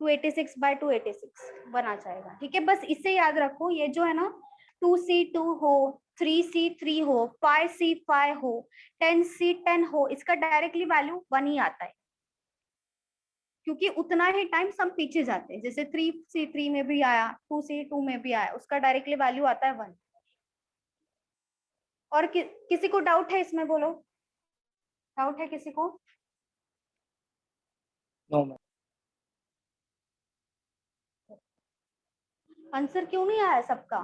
286 बाय 286 1 आ जाएगा। ठीक है, बस इसे याद रखो, ये जो है ना 2C2 हो, 3C3 हो, 5C5 हो, 10C10 हो, इसका डायरेक्टली वैल्यू 1 ही आता है, क्योंकि उतना ही टाइम सब पीछे जाते हैं। जैसे 3C3 में भी आया, 2C2 में भी आया, उसका डायरेक्टली वैल्यू आता है 1। और किसी को डाउट है इसमें, बोलो, डाउट है किसी को? No, ma'am. आंसर क्यों नहीं आया सबका?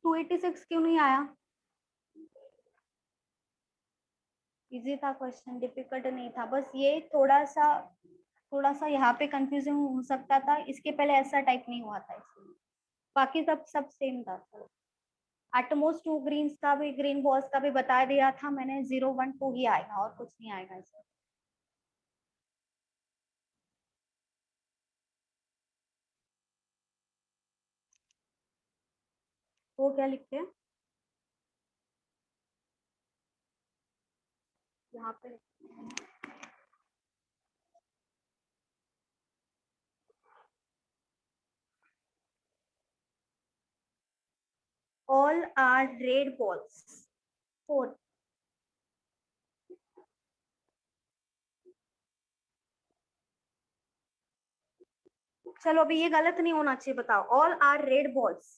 286 क्यों नहीं आया? इजी था क्वेश्चन, डिफिकल्ट नहीं था, बस ये थोड़ा सा यहाँ पे कंफ्यूजन हो सकता था, इसके पहले ऐसा टाइप नहीं हुआ था इसमें, बाकी सब सेम था। एटमोस्ट 2 ग्रीन का भी, ग्रीन बॉल्स का भी बता दिया था मैंने, 0 1 2 ही आएगा और कुछ नहीं आएगा इसमें। वो क्या लिखते हैं यहाँ पे? All are red balls. 4. चलो अभी ये गलत नहीं होना चाहिए, बताओ। All are red balls.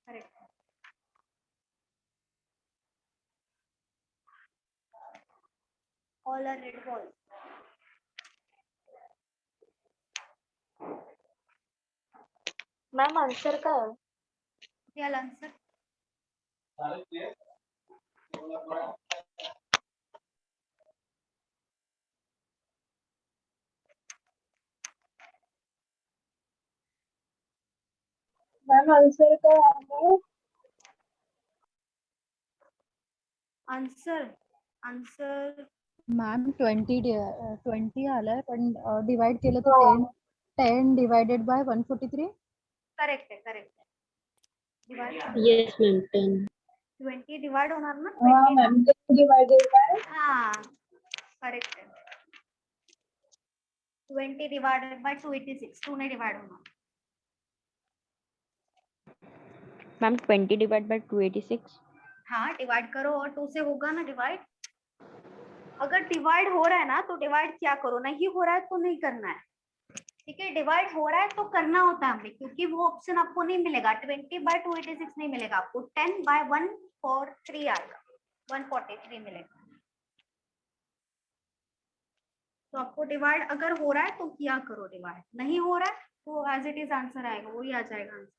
Correct. All are red balls. Ma'am answer काय आहे? Real answer. मैम आंसर का है आंसर मॅम 20 आलाय, पण डिवाइड केलं तर 10 डिवायडेड बाय 143. करेक्ट है. Divide Yes, ma'am. 10. 20 डिवाइड होणार ना, हाँ 20. मैम डिवाइडेड बाय हाँ करेक्ट है. 20 डिवाइडेड बाय 286, 2 ने डिवाइड होना. Ma'am, 20 divided by 286. हाँ डिवाइड करो और 2 से होगा ना डिवाइड. अगर डिवाइड हो रहा है ना तो डिवाइड क्या करो, नहीं हो रहा है तो नहीं करना है. ठीक है, डिवाइड हो रहा है तो करना होता है हमें, क्योंकि वो ऑप्शन आपको नहीं मिलेगा. 20 बाय 286 नहीं मिलेगा आपको, 10 बाय 143 आएगा, 143 मिलेगा. तो आपको डिवाइड अगर हो रहा है तो क्या करो डिवाइड, नहीं हो रहा है तो एज इट इज आंसर आएगा, वही आ जाएगा answer.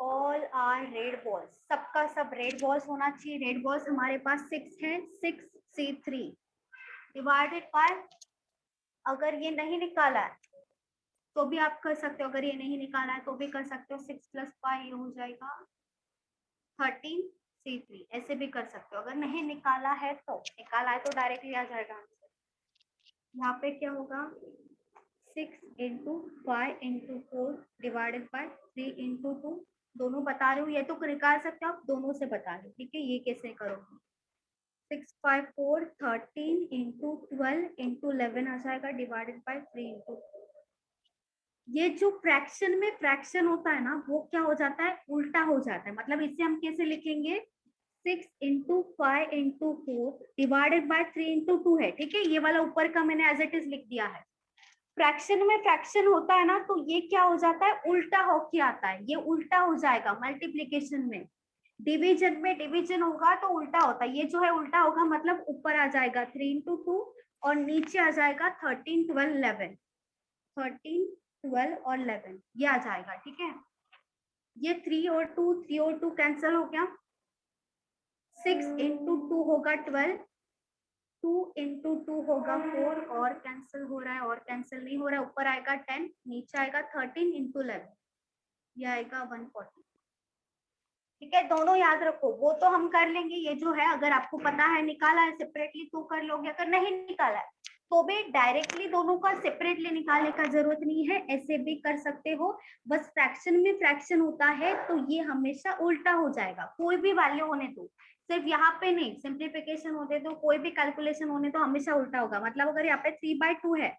All are red balls, सबका सब रेड बॉल्स होना चाहिए. रेड बॉल्स हमारे पास 6 है, 6C3 डिवाइडेड बाय, अगर ये नहीं निकाला है तो भी आप कर सकते हो, अगर ये नहीं निकाला है तो भी कर सकते हो. 6 + 5 ये हो जाएगा 13C3, ऐसे भी कर सकते हो. अगर नहीं निकाला है तो, निकाला है तो डायरेक्टली आ जाएगा आंसर. यहाँ पे क्या होगा, 6 × 5 × 4 डिवाइडेड बाय 3 × 2. दोनों बता रही हूँ, ये तो निकाल सकते हो आप, दोनों से बता रही हूँ. ठीक है, ये कैसे करोगे. 6 5 4 13 × 12 × 11 आ जाएगा डिवाइडेड बाय 3 × 2. ये जो फ्रैक्शन में फ्रैक्शन होता है ना, वो क्या हो जाता है, उल्टा हो जाता है. मतलब इसे हम कैसे लिखेंगे, 6 × 5 × 4 डिवाइडेड बाय 3 × 2 है. ठीक है, ये वाला ऊपर का मैंने एज इट इज लिख दिया है. फ्रैक्शन में फ्रैक्शन होता है ना, तो ये क्या हो जाता है, उल्टा होके आता है, ये उल्टा हो जाएगा मल्टीप्लीकेशन में। डिवीजन में डिवीजन होगा तो उल्टा होता है, ये जो है उल्टा होगा, मतलब ऊपर आ जाएगा 3 इंटू 2 और नीचे आ जाएगा 13 12 11, 13 12 और 11 ये आ जाएगा, ठीक है। ये 3 और 2 कैंसिल हो गया, 6 इंटू 2 होगा 12, 2 इंटू 2 होगा 4 और कैंसिल हो रहा है और कैंसिल नहीं हो रहा है, ऊपर आएगा 10 नीचे आएगा 13 इंटू 11, ये आएगा 140। ठीक है, दोनों याद रखो, वो तो हम कर लेंगे, ये जो है अगर आपको पता है निकाला है सेपरेटली तो कर लोगे, अगर नहीं निकाला है तो भी डायरेक्टली दोनों का सेपरेटली निकालने का जरूरत नहीं है, ऐसे भी कर सकते हो। बस फ्रैक्शन में फ्रैक्शन होता है तो ये हमेशा उल्टा हो जाएगा, कोई भी वैल्यू होने दो, सिर्फ यहाँ पे नहीं, सिंप्लीफिकेशन होने दो, कोई भी कैलकुलेशन होने तो हमेशा उल्टा होगा। मतलब अगर यहाँ पे 3/2 है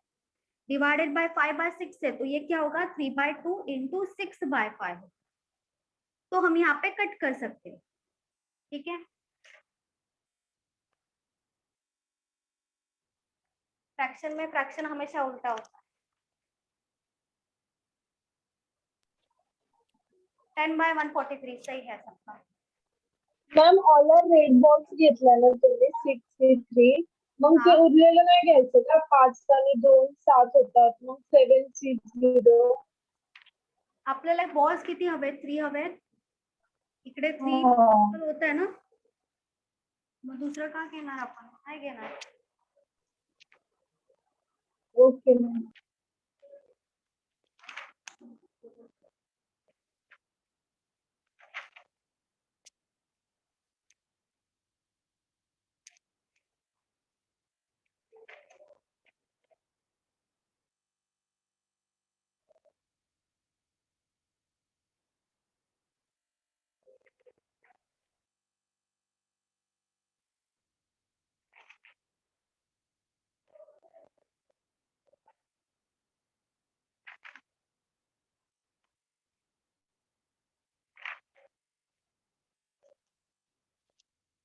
डिवाइडेड बाय 5/6 है, तो ये क्या होगा 3/2 इंटू 6/5, तो हम यहाँ पे कट कर सकते हैं, ठीक है। फ्रैक्शन में फ्रैक्शन हमेशा उल्टा होता है। 10/143 सही है सबका। Ma'am all are red box घेतला ना तुम्ही 6 3, मग ते हाँ, उरलेलं नाही घ्यायचं का, 5 आणि 2 7 होतात, मग 7 6 0. आपल्याला बॉल्स किती हवेत, 3 हवेत, इकडे 3 हा. होत आहे ना, मग दुसरं का घेणार आपण, नाही घेणार। Okay ma'am.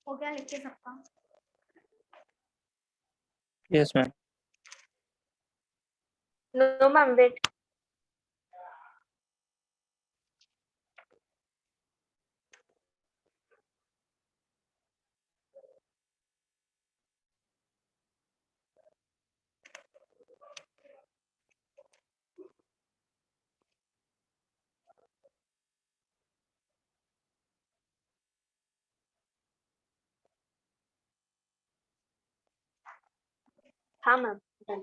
हो गया लिख के सबका। Yes, ma'am. No, ma'am, wait. हाँ ma'am, done.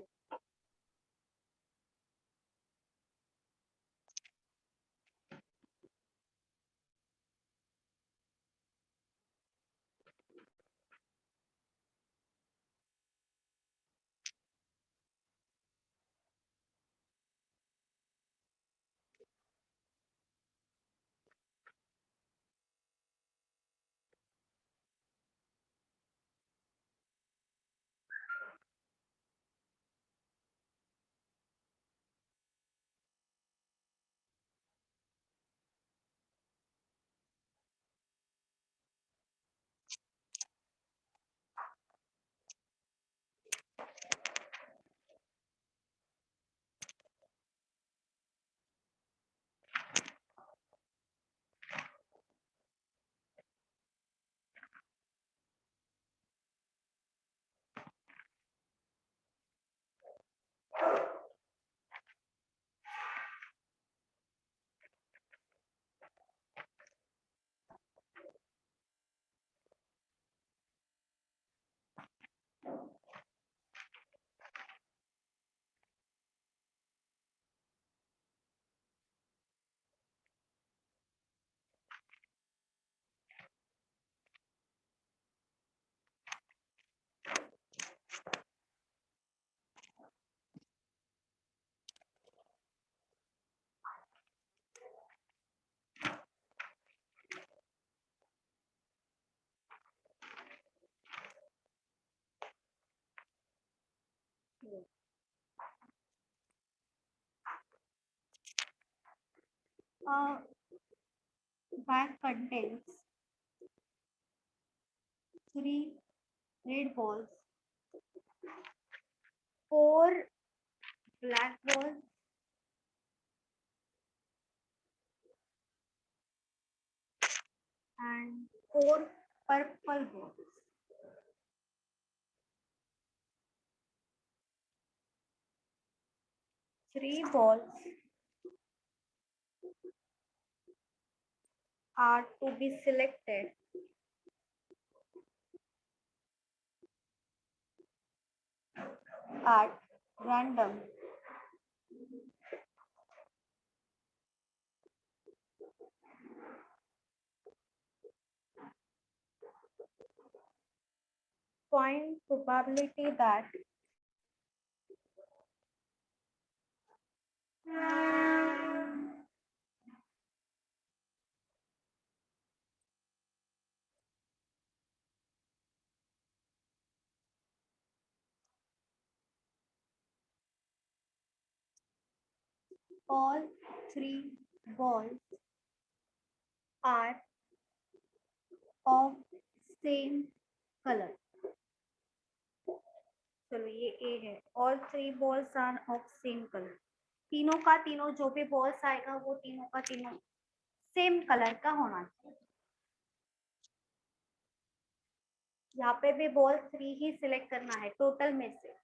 Bag contains 3 red balls, 4 black balls and 4 purple balls. Three balls are to be selected at random. Find probability that all three balls are of same color. चलो ये ए है. All three balls are of same color. तीनों का तीनों जो भी balls आएगा वो तीनों का तीनों सेम कलर का होना चाहिए. यहाँ पे भी बॉल 3 ही सिलेक्ट करना है टोटल में से.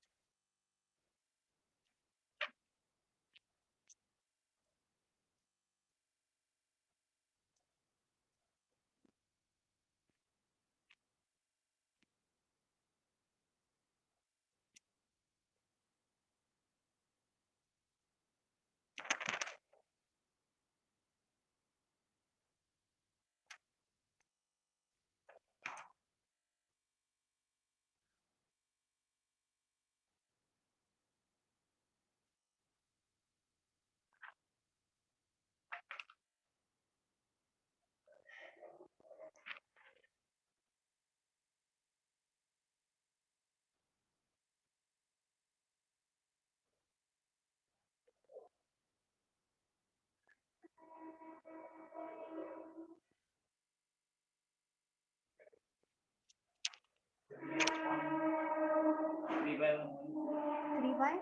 Three by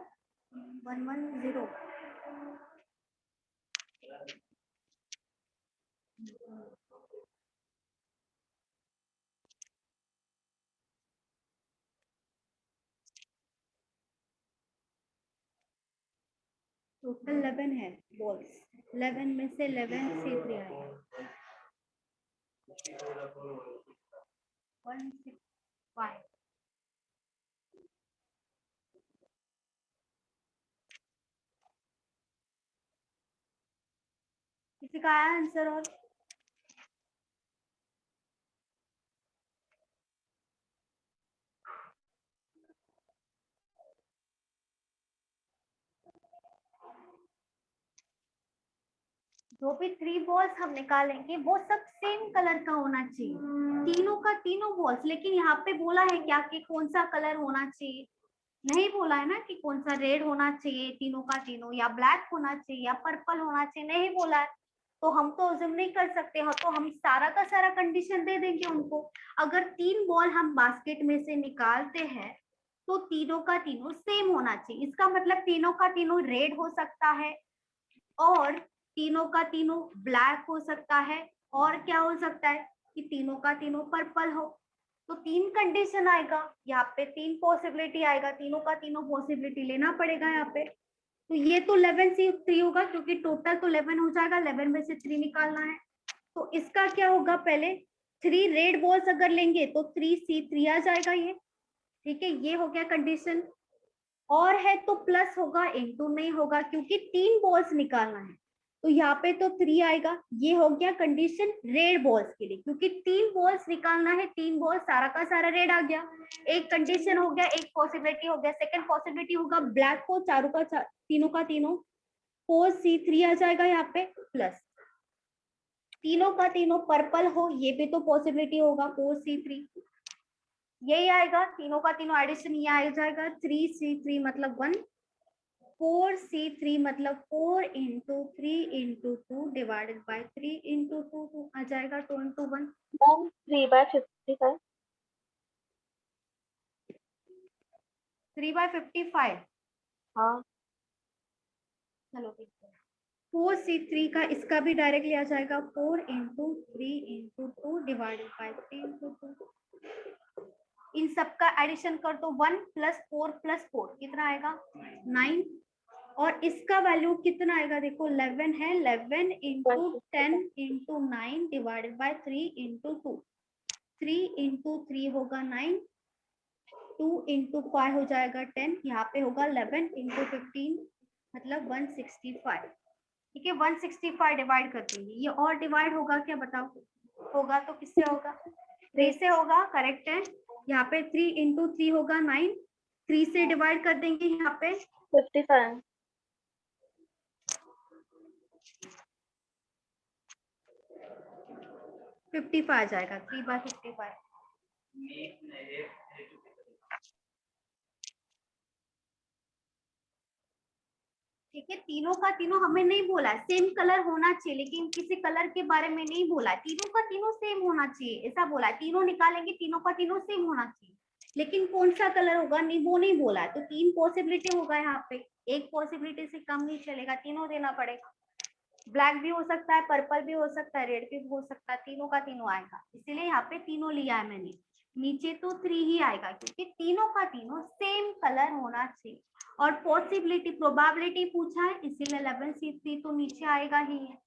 110. टोटल 11 है बॉल्स. 11 में से 11 C3 आएगा. 165. किसी का आया आंसर? और जो भी 3 बॉल्स हम निकालेंगे वो सब सेम कलर का होना चाहिए, तीनों का तीनों बॉल्स. लेकिन यहाँ पे बोला है क्या कि कौन सा कलर होना चाहिए? नहीं बोला है ना कि कौन सा रेड होना चाहिए तीनों का तीनों, या ब्लैक होना चाहिए, या पर्पल होना चाहिए. नहीं बोला है. तो हम तो अज्यूम नहीं कर सकते. हाँ, तो हम सारा का सारा कंडीशन दे देंगे उनको. अगर 3 बॉल हम बास्केट में से निकालते हैं तो तीनों का तीनों सेम होना चाहिए. इसका मतलब तीनों का तीनों रेड हो सकता है और तीनों का तीनों ब्लैक हो सकता है, और क्या हो सकता है कि तीनों का तीनों पर्पल हो. तो 3 कंडीशन आएगा यहाँ पे, 3 पॉसिबिलिटी आएगा. तीनों का तीनों पॉसिबिलिटी लेना पड़ेगा यहाँ पे. तो ये तो 11C3 होगा क्योंकि टोटल तो 11 हो जाएगा. 11 में से 3 निकालना है. तो इसका क्या होगा, पहले 3 रेड बॉल्स अगर लेंगे तो 3C3 आ जाएगा ये. ठीक है, ये हो गया कंडीशन. और है तो प्लस होगा, इनटू नहीं होगा क्योंकि 3 बॉल्स निकालना है. तो यहाँ पे तो 3 आएगा. ये हो गया कंडीशन रेड बॉल्स के लिए क्योंकि 3 बॉल्स निकालना है. 3 बॉल सारा का सारा रेड आ गया. एक कंडीशन हो गया, एक पॉसिबिलिटी हो गया. सेकंड पॉसिबिलिटी होगा ब्लैक को, चारों का तीनों का तीनों 4C3 आ जाएगा यहाँ पे. प्लस तीनों का तीनों पर्पल हो, ये भी तो पॉसिबिलिटी होगा 4C3. यही आएगा तीनों का तीनों एडिशन, ये आ जाएगा 3C3 मतलब 1. 4C3 मतलब 4 into 3 into 2 divided by 3 into 2 तो आ जाएगा 2 into 1. मैम 3/55. 3/55. हाँ चलो ठीक है, 4C3 का इसका भी डायरेक्ट लिया जाएगा, 4 into 3 into 2 divided by 3 into 2। इन सबका एडिशन कर दो, 1 प्लस 4 प्लस 4 कितना आएगा 9, और इसका वैल्यू कितना आएगा देखो 11 है, 11 into 10 into 9 divided by 3 into 2। 3 into 3 होगा 9, 2 इंटू 5 हो जाएगा 10, यहाँ पे होगा 11 इंटू 15 मतलब 165। ठीक है, 165 डिवाइड कर देंगे, ये और डिवाइड होगा क्या बताओ, होगा तो किससे होगा, 3 से होगा, करेक्ट है। यहाँ पे 3 इंटू 3 होगा 9, 3 से डिवाइड कर देंगे यहाँ पे 55। 55 आ जाएगा, 3/55। ठीक है, तीनों का तीनों हमें नहीं बोला सेम कलर होना चाहिए, लेकिन किसी कलर के बारे में नहीं बोला, तीनों का तीनों सेम होना चाहिए ऐसा बोला, तीनों निकालेंगे तीनों का तीनों सेम होना चाहिए, लेकिन कौन सा कलर होगा नहीं वो नहीं बोला। तो 3 पॉसिबिलिटी होगा यहाँ पे, एक पॉसिबिलिटी से कम नहीं चलेगा, तीनों देना पड़ेगा। ब्लैक भी हो सकता है, पर्पल भी हो सकता है, रेड भी हो सकता है, तीनों का तीनों आएगा, इसीलिए यहाँ पे तीनों लिया है मैंने। नीचे तो 3 ही आएगा क्योंकि तीनों का तीनों सेम कलर होना चाहिए, और पॉसिबिलिटी प्रोबेबिलिटी पूछा है इसीलिए 11C3 तो नीचे आएगा ही है,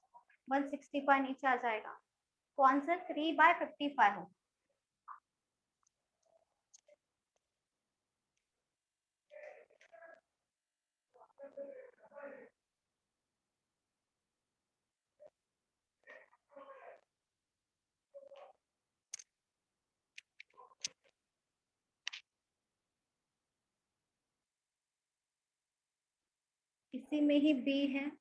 165 नीचे आ जाएगा, तो आंसर 3/55 हो। इसी में ही बी है,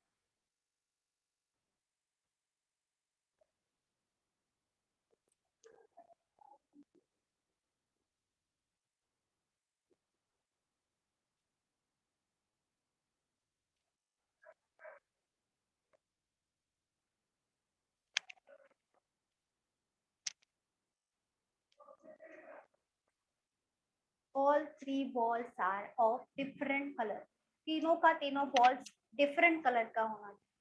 all 3 balls are of different color, तीनों का तीनों बॉल्स डिफरेंट कलर का होना चाहिए,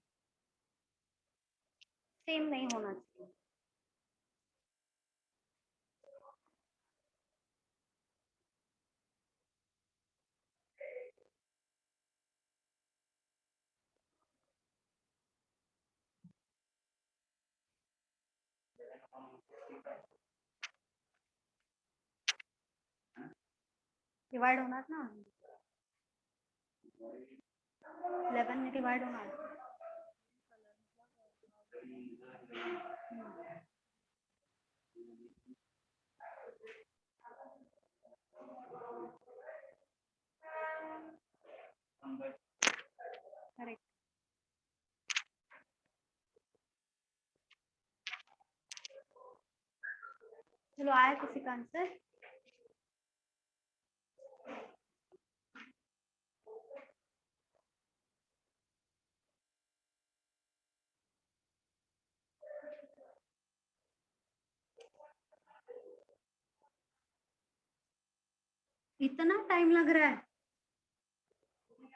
सेम नहीं होना चाहिए। डिवाइड होना था ना, 11 में डिवाइड होना है। करेक्ट, चलो आया किसी का आंसर, इतना टाइम लग रहा है,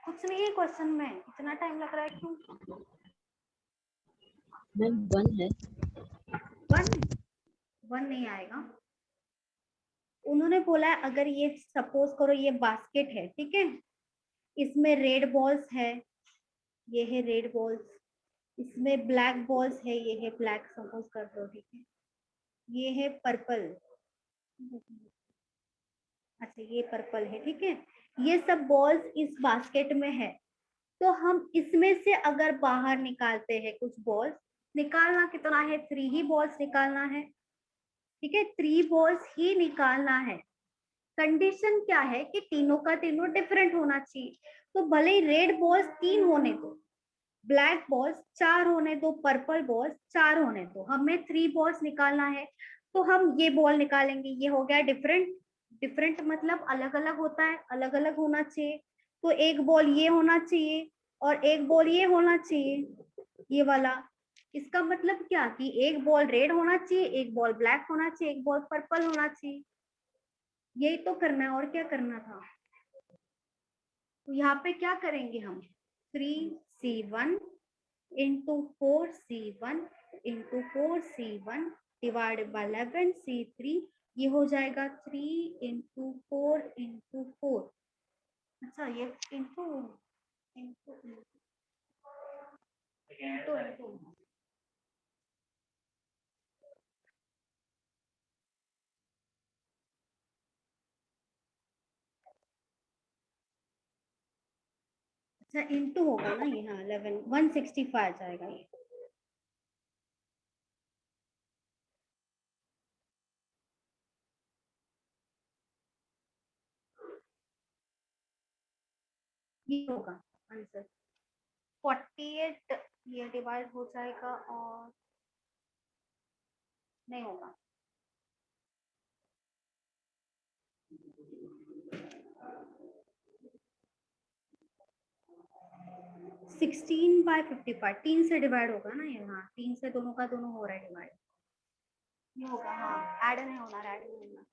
कुछ नहीं है क्वेश्चन में, इतना टाइम लग रहा है क्यों? मैम 1 है। 1 नहीं आएगा, उन्होंने बोला है अगर ये सपोज करो ये बास्केट है, ठीक है, इसमें रेड बॉल्स है, ये है रेड बॉल्स, इसमें ब्लैक बॉल्स है, ये है ब्लैक सपोज कर दो, ठीक है, ये है पर्पल, अच्छा ये पर्पल है, ठीक है, ये सब बॉल्स इस बास्केट में है, तो हम इसमें से अगर बाहर निकालते हैं कुछ बॉल्स, निकालना कितना है 3 ही बॉल्स निकालना है, ठीक है, 3 बॉल्स ही निकालना है। कंडीशन क्या है कि तीनों का तीनों डिफरेंट होना चाहिए, तो भले ही रेड बॉल्स 3 होने दो, ब्लैक बॉल्स 4 होने दो, पर्पल बॉल्स 4 होने दो, हमें 3 बॉल्स निकालना है, तो हम ये बॉल निकालेंगे, ये हो गया डिफरेंट, डिफरेंट मतलब अलग अलग होता है, अलग अलग होना चाहिए, तो एक बॉल ये होना चाहिए और एक बॉल ये होना चाहिए, ये वाला, इसका मतलब क्या कि एक बॉल रेड होना चाहिए, एक बॉल ब्लैक होना चाहिए, एक बॉल पर्पल होना चाहिए, यही तो करना है और क्या करना था। तो यहाँ पे क्या करेंगे हम, 3 C1 into 4C1 into 4C1 divided by 11C3, ये हो जाएगा 3 into 4 into 4. अच्छा ये into अच्छा इंटू होगा ना ये, हाँ 11 165 जाएगा ये. ये होगा आंसर 48, ये डिवाइड हो जाएगा और नहीं होगा. 16/55 3 से डिवाइड होगा ना ये, हाँ 3 से दोनों का दोनों हो रहा है डिवाइड. ये होगा, हाँ ऐड नहीं होना, ऐड नहीं होना.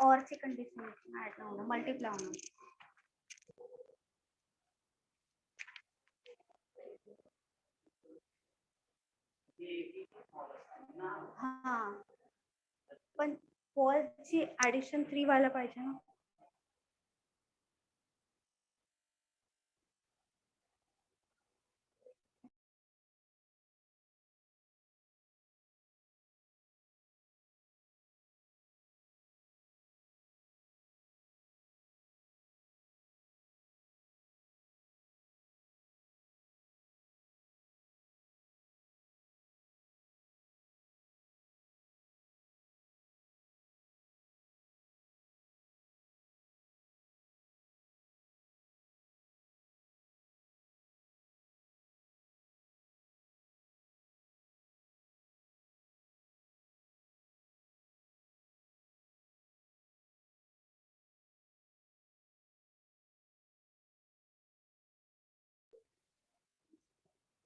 और सी कंडीशन ऐड ना होना, मल्टीप्लाई होना. हाँ पण ची ऍडिशन 3 व्हायला पाहिजे ना.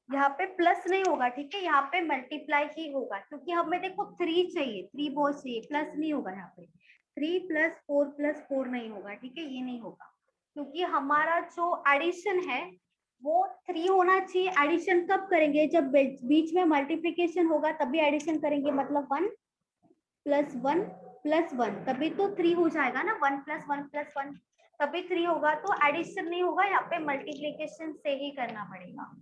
यहाँ पे प्लस नहीं होगा, ठीक है, यहाँ पे मल्टीप्लाई ही होगा, क्योंकि हमें देखो 3 चाहिए, 3 बॉल चाहिए, प्लस नहीं होगा यहाँ पे. 3 + 4 नहीं होगा, ठीक है, ये नहीं होगा, क्योंकि हमारा जो एडिशन है वो 3 होना चाहिए. एडिशन कब करेंगे, जब बीच में मल्टीप्लिकेशन होगा तभी एडिशन करेंगे, मतलब 1 + 1 + 1, तभी तो 3 हो जाएगा ना. 1 + 1 + 1 तभी 3 होगा. तो एडिशन नहीं होगा, यहाँ पे मल्टीप्लिकेशन से ही करना पड़ेगा,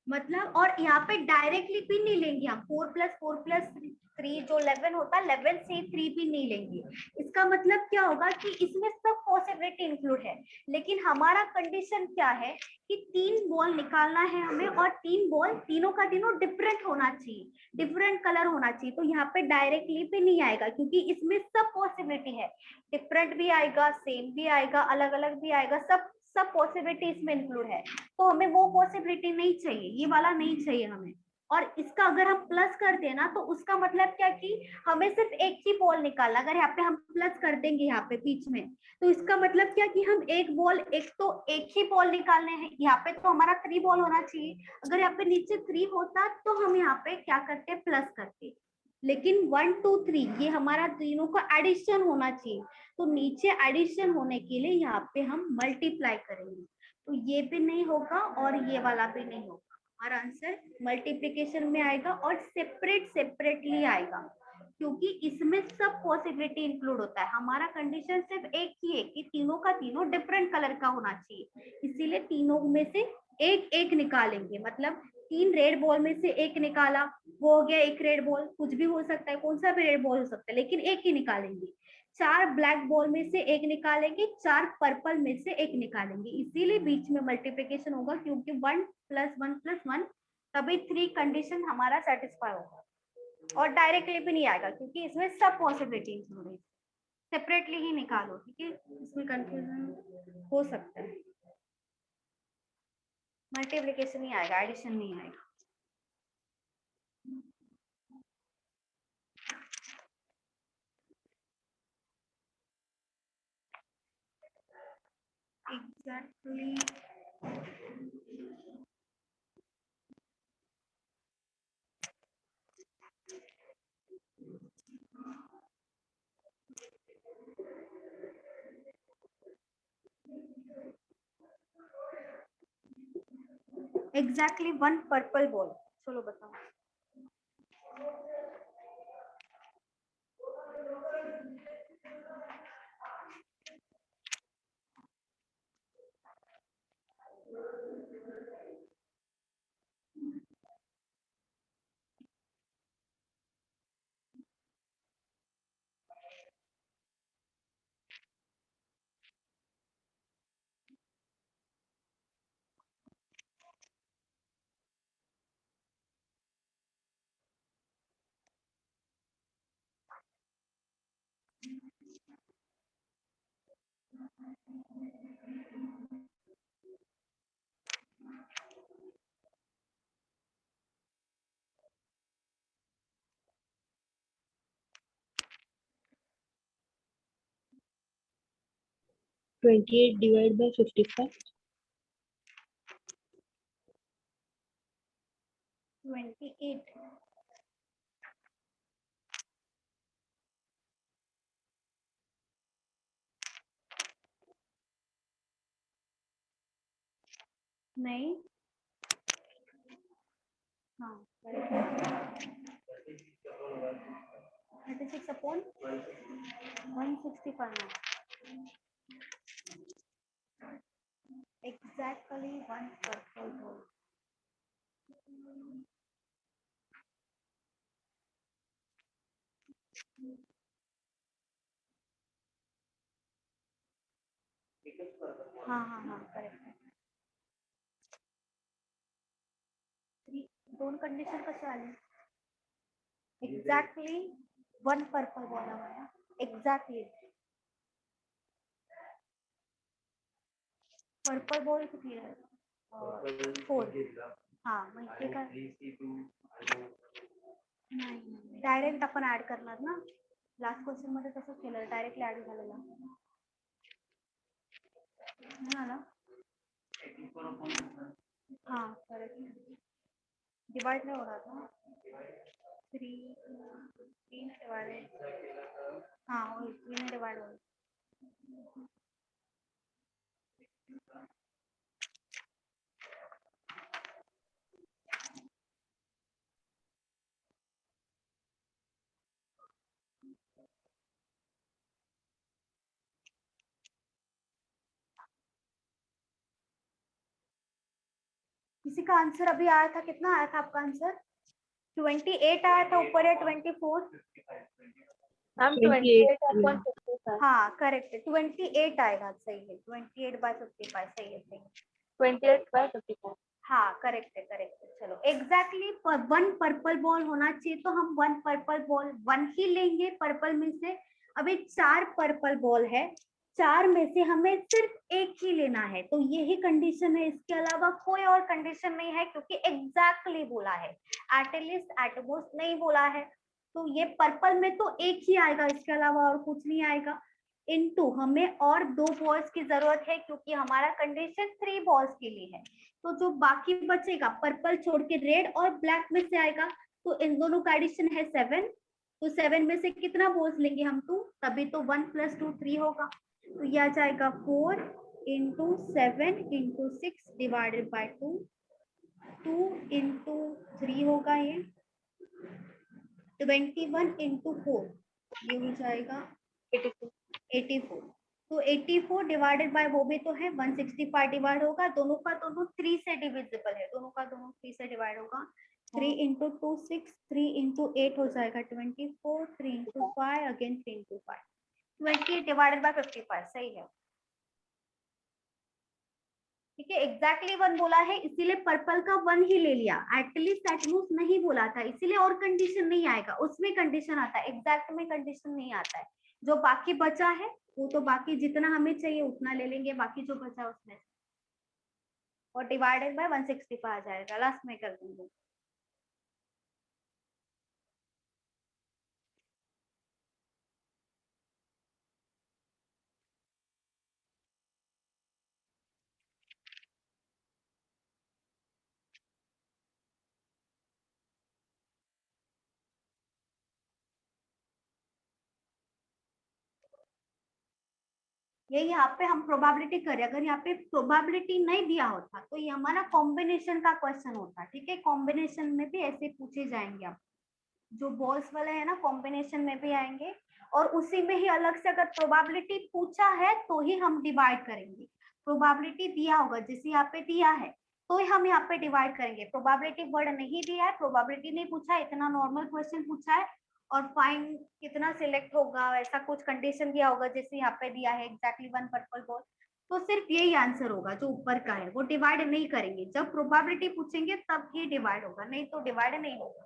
मतलब. और यहाँ पे डायरेक्टली भी नहीं लेंगे हम. 4 + 4 + 3 जो 11 होता है, 11 से 3 भी नहीं लेंगे. इसका मतलब क्या होगा कि इसमें सब पॉसिबिलिटी इंक्लूड है, लेकिन हमारा कंडीशन क्या है कि 3 बॉल निकालना है हमें, और 3 बॉल तीनों का तीनों डिफरेंट होना चाहिए, डिफरेंट कलर होना चाहिए. तो यहाँ पे डायरेक्टली भी नहीं आएगा, क्योंकि इसमें सब पॉसिबिलिटी है. डिफरेंट भी आएगा, सेम भी आएगा, अलग अलग भी आएगा, सब सब पॉसिबिलिटी इसमें इंक्लूड है. तो हमें वो पॉसिबिलिटी नहीं चाहिए, ये वाला नहीं चाहिए हमें. और इसका अगर हम प्लस करते हैं ना, तो उसका मतलब क्या कि हमें सिर्फ एक ही बॉल निकालना. अगर यहाँ पे हम प्लस कर देंगे यहाँ पे बीच में, तो इसका मतलब क्या कि हम एक बॉल, एक ही बॉल निकालने हैं. यहाँ पे तो हमारा 3 बॉल होना चाहिए. अगर यहाँ पे नीचे 3 होता तो हम यहाँ पे क्या करते, प्लस करते. लेकिन 1 2 3 ये हमारा तीनों का एडिशन होना चाहिए. तो नीचे एडिशन होने के लिए यहाँ पे हम मल्टीप्लाई करेंगे. तो ये भी नहीं होगा और ये वाला भी नहीं होगा. हमारा आंसर मल्टीप्लिकेशन में आएगा और सेपरेटली आएगा, क्योंकि इसमें सब पॉसिबिलिटी इंक्लूड होता है. हमारा कंडीशन सिर्फ एक ही है कि तीनों का तीनों डिफरेंट कलर का होना चाहिए, इसीलिए तीनों में से एक एक निकालेंगे. मतलब 3 रेड बॉल में से एक निकाला, वो हो गया एक रेड बॉल. कुछ भी हो सकता है, कौन सा भी रेड बॉल हो सकता है, लेकिन एक ही निकालेंगे. 4 ब्लैक बॉल में से एक निकालेंगे, 4 पर्पल में से एक निकालेंगे. इसीलिए बीच में मल्टीप्लिकेशन होगा, क्योंकि 1 + 1 + 1 तभी 3 कंडीशन हमारा सेटिस्फाई होगा. और डायरेक्टली भी नहीं आएगा, क्योंकि इसमें सब पॉसिबिलिटी इंक्लूड है. सेपरेटली ही निकालो, ठीक है, इसमें कंफ्यूजन हो सकता है. मल्टीप्लिकेशन ही आएगा, एडिशन नहीं आएगा. Exactly. Exactly one purple ball. चलो बताओ। Twenty-eight divided by 55. 28। नहीं, हाँ 36 upon 165 exactly one purple ball. हाँ हाँ हाँ करेक्ट। दोन कंडिशन कसे आले? एक्झॅक्टली वन पर्पल बॉल हवा। एक्झॅक्टली पर्पल बॉल किती आहे? 4। हाँ मग इथे काय? नाही डायरेक्ट आपण ऍड करणार ना, लास्ट क्वेश्चन मध्ये तसंच केलं, डायरेक्टली ऍड झालेला नाही आला। हाँ करेक्ट, डिवाइड नहीं हो रहा था। 3 डिवाइडेड, हाँ वही 3 डिवाइड हो रहा। किसी का आंसर अभी आया था, कितना आया था आपका आंसर? 28 आया था ऊपर या 24? मैम 28 28/55। हाँ करेक्ट है, 28 आएगा, सही है। 28/55 सही है, सही है। 28/55। हाँ करेक्ट है, करेक्ट है। चलो एग्जैक्टली वन पर्पल बॉल होना चाहिए, तो हम वन पर्पल बॉल वन ही लेंगे पर्पल में से। अभी 4 पर्पल बॉल है, 4 में से हमें सिर्फ एक ही लेना है, तो यही कंडीशन है, इसके अलावा कोई और कंडीशन नहीं है, क्योंकि एग्जैक्टली बोला है, एटलीस्ट एटमोस्ट नहीं बोला है। तो ये पर्पल में तो एक ही आएगा, इसके अलावा और कुछ नहीं आएगा। इनटू हमें और 2 बॉल्स की जरूरत है, क्योंकि हमारा कंडीशन 3 बॉल्स के लिए है। तो जो बाकी बचेगा पर्पल छोड़ के रेड और ब्लैक में से आएगा, तो इन दोनों का एडिशन है 7। तो 7 में से कितना बॉल्स लेंगे हम? 2, तभी तो 1 + 2 3 होगा। तो यह आ जाएगा 4 × 7 × 6 डिवाइडेड बाय 2, 2 × 3 होगा ये 21 × 4, ये हो जाएगा 84। तो 84 डिवाइडेड बाय वो भी तो है 165 डिवाइड होगा, दोनों का दोनों 3 से डिविजिबल है, दोनों का दोनों 3 से डिवाइड होगा। 3 × 2 6, 3 × 8 हो जाएगा 24, 3 × 5 अगेन 3 × 5, 28 डिवाइडेड बाय 55 सही है। ठीक है, एग्जैक्टली 1 बोला है, इसीलिए पर्पल का 1 ही ले लिया। एटलीस्ट एटमोस्ट नहीं बोला था, इसीलिए और कंडीशन नहीं आएगा, उसमें कंडीशन आता है, एग्जैक्ट में कंडीशन नहीं आता है। जो बाकी बचा है वो तो बाकी जितना हमें चाहिए उतना ले लेंगे, बाकी जो बचा उसमें से, और डिवाइडेड बाय 165 आ जाएगा, लास्ट में कर देंगे। ये यहाँ पे हम प्रोबेबिलिटी करें, अगर यहाँ पे प्रोबेबिलिटी नहीं दिया होता तो ये हमारा कॉम्बिनेशन का क्वेश्चन होता, ठीक है। कॉम्बिनेशन में भी ऐसे पूछे जाएंगे, आप जो बॉल्स वाले है ना कॉम्बिनेशन में भी आएंगे, और उसी में ही अलग से अगर प्रोबेबिलिटी पूछा है तो ही हम डिवाइड करेंगे। प्रोबेबिलिटी दिया होगा, जैसे यहाँ पे दिया है तो ही हम यहाँ पे डिवाइड करेंगे। प्रोबेबिलिटी वर्ड नहीं दिया है, प्रोबेबिलिटी नहीं पूछा है, इतना नॉर्मल क्वेश्चन पूछा है, और फाइन कितना सिलेक्ट होगा ऐसा कुछ कंडीशन दिया होगा, जैसे यहाँ पे दिया है एग्जैक्टली 1 पर्पल बॉल, तो सिर्फ यही आंसर होगा जो ऊपर का है, वो डिवाइड नहीं करेंगे। जब प्रोबेबिलिटी पूछेंगे तब ही डिवाइड होगा, नहीं तो डिवाइड नहीं होगा।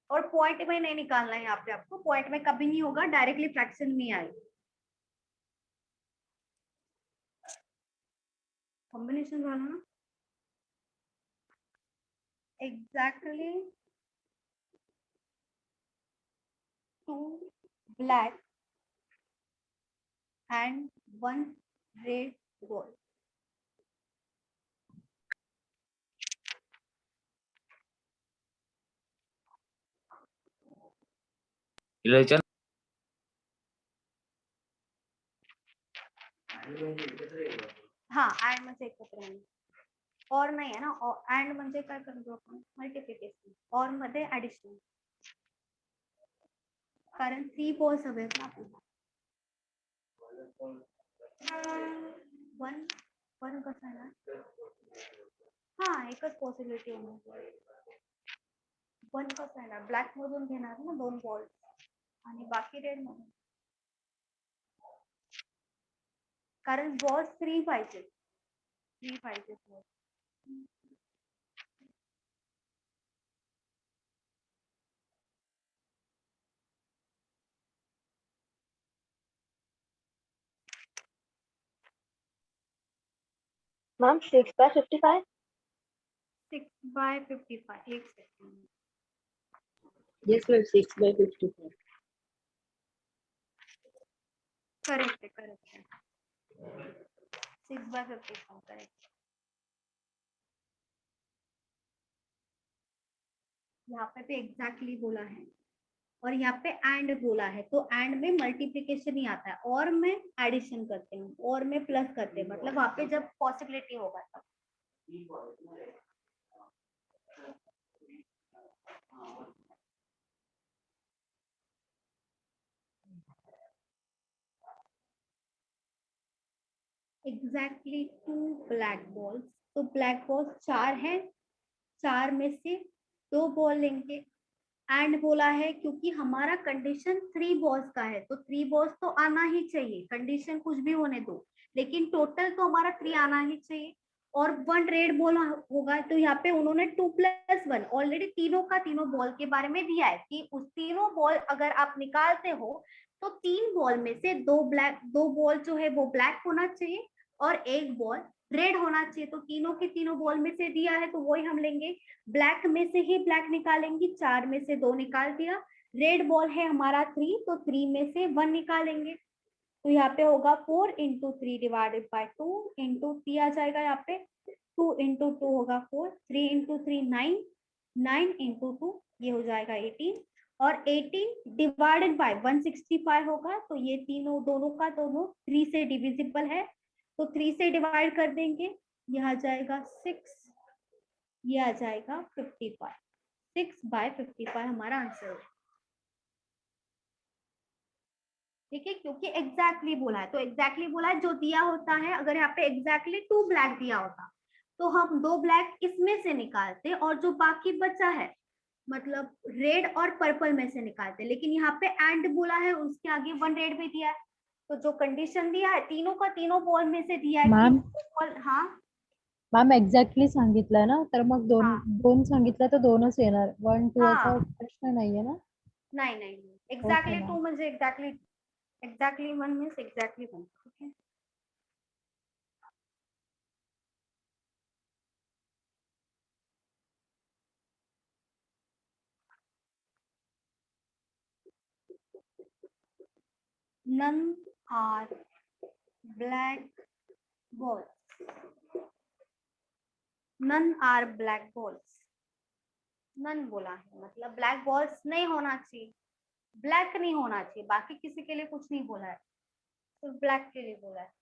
और पॉइंट में नहीं निकालना है यहाँ पे, आपको पॉइंट में कभी नहीं होगा, डायरेक्टली फ्रैक्शन में आएगा। कॉम्बिनेशन वाला ना exactly 2 black and 1 red ball. Election हाँ एंड म्हणजे एकत्र आहे, और नाही आहे ना, एंड म्हणजे काय करतो आपण मल्टिप्लिकेशन, और मध्ये ऍडिशन, कारण 3 बॉल्स हवे आहेत ना आपल्याला। 1 1 कसं आहे ना, हा एकच पॉसिबिलिटी आहे। 1 कसं आहे ना, ब्लॅक मधून घेणार ना 2 बॉल्स आणि बाकी रेड मधून, कारण बॉल्स 3 पाहिजे, 3 पाहिजे। मैम 6/55। 6/55 एक सेकंड, Yes, ma'am. 6/55. करेक्ट है, करेक्ट है, 6/55 करेक्ट। यहाँ पे भी एग्जैक्टली बोला है, और यहाँ पे एंड बोला है, तो एंड में मल्टीप्लिकेशन ही आता है, और में एडिशन करते हैं, और में प्लस करते हैं, मतलब वहाँ पे जब पॉसिबिलिटी होगा तब। एग्जैक्टली 2 ब्लैक बॉल्स, तो ब्लैक बॉल्स 4 हैं, 4 में से 2 बॉल लेंगे। एंड बोला है क्योंकि हमारा कंडीशन 3 बॉल्स का है, तो 3 बॉल्स तो आना ही चाहिए, कंडीशन कुछ भी होने दो, लेकिन टोटल तो हमारा 3 आना ही चाहिए। और 1 रेड बॉल होगा, तो यहाँ पे उन्होंने 2+1 ऑलरेडी तीनों का तीनों बॉल के बारे में दिया है कि उस तीनों बॉल अगर आप निकालते हो तो 3 बॉल में से 2 बॉल जो है वो ब्लैक होना चाहिए और 1 बॉल रेड होना चाहिए, तो तीनों के तीनों बॉल में से दिया है तो वही हम लेंगे। ब्लैक में से ही ब्लैक निकालेंगे, 4 में से 2 निकाल दिया। रेड बॉल है हमारा 3, तो 3 में से 1 निकालेंगे, तो यहाँ पे होगा 4 × 3 डिवाइडेड बाय 2 इंटू 3 आ जाएगा, यहाँ पे 2 × 2 होगा 4, 3 × 3 9, 9 × 2 ये हो जाएगा 18, और 18 डिवाइडेड बाय 165 होगा, तो ये तीनों दोनों का दोनों 3 से डिविजिबल है, तो 3 से डिवाइड कर देंगे, ये आ जाएगा 6, ये आ जाएगा 55, 6/55 हमारा आंसर है। ठीक है, क्योंकि एग्जैक्टली बोला है, तो एग्जैक्टली बोला है, जो दिया होता है, अगर यहाँ पे एग्जैक्टली 2 ब्लैक दिया होता तो हम 2 ब्लैक इसमें से निकालते, और जो बाकी बचा है मतलब रेड और पर्पल में से निकालते, लेकिन यहाँ पे एंड बोला है, उसके आगे 1 रेड भी दिया है, तो जो कंडीशन दिया है तीनों का तीनों बॉल में से दिया है मॅम बॉल। हाँ मॅम एक्झॅक्टली सांगितलंय ना, तर मग दोन हाँ दोन सांगितलं तर 2च येणार, 1 2 असा हाँ प्रश्न नाहीये ना. नहीं नहीं ओके एग्जैक्टली मॅम. 2 म्हणजे एग्जैक्टली 1 मीन्स एग्जैक्टली 1, ठीक है। None are black balls. None are black balls. None बोला है मतलब ब्लैक बॉल्स नहीं होना चाहिए, ब्लैक नहीं होना चाहिए, बाकी किसी के लिए कुछ नहीं बोला है, तो ब्लैक के लिए बोला है।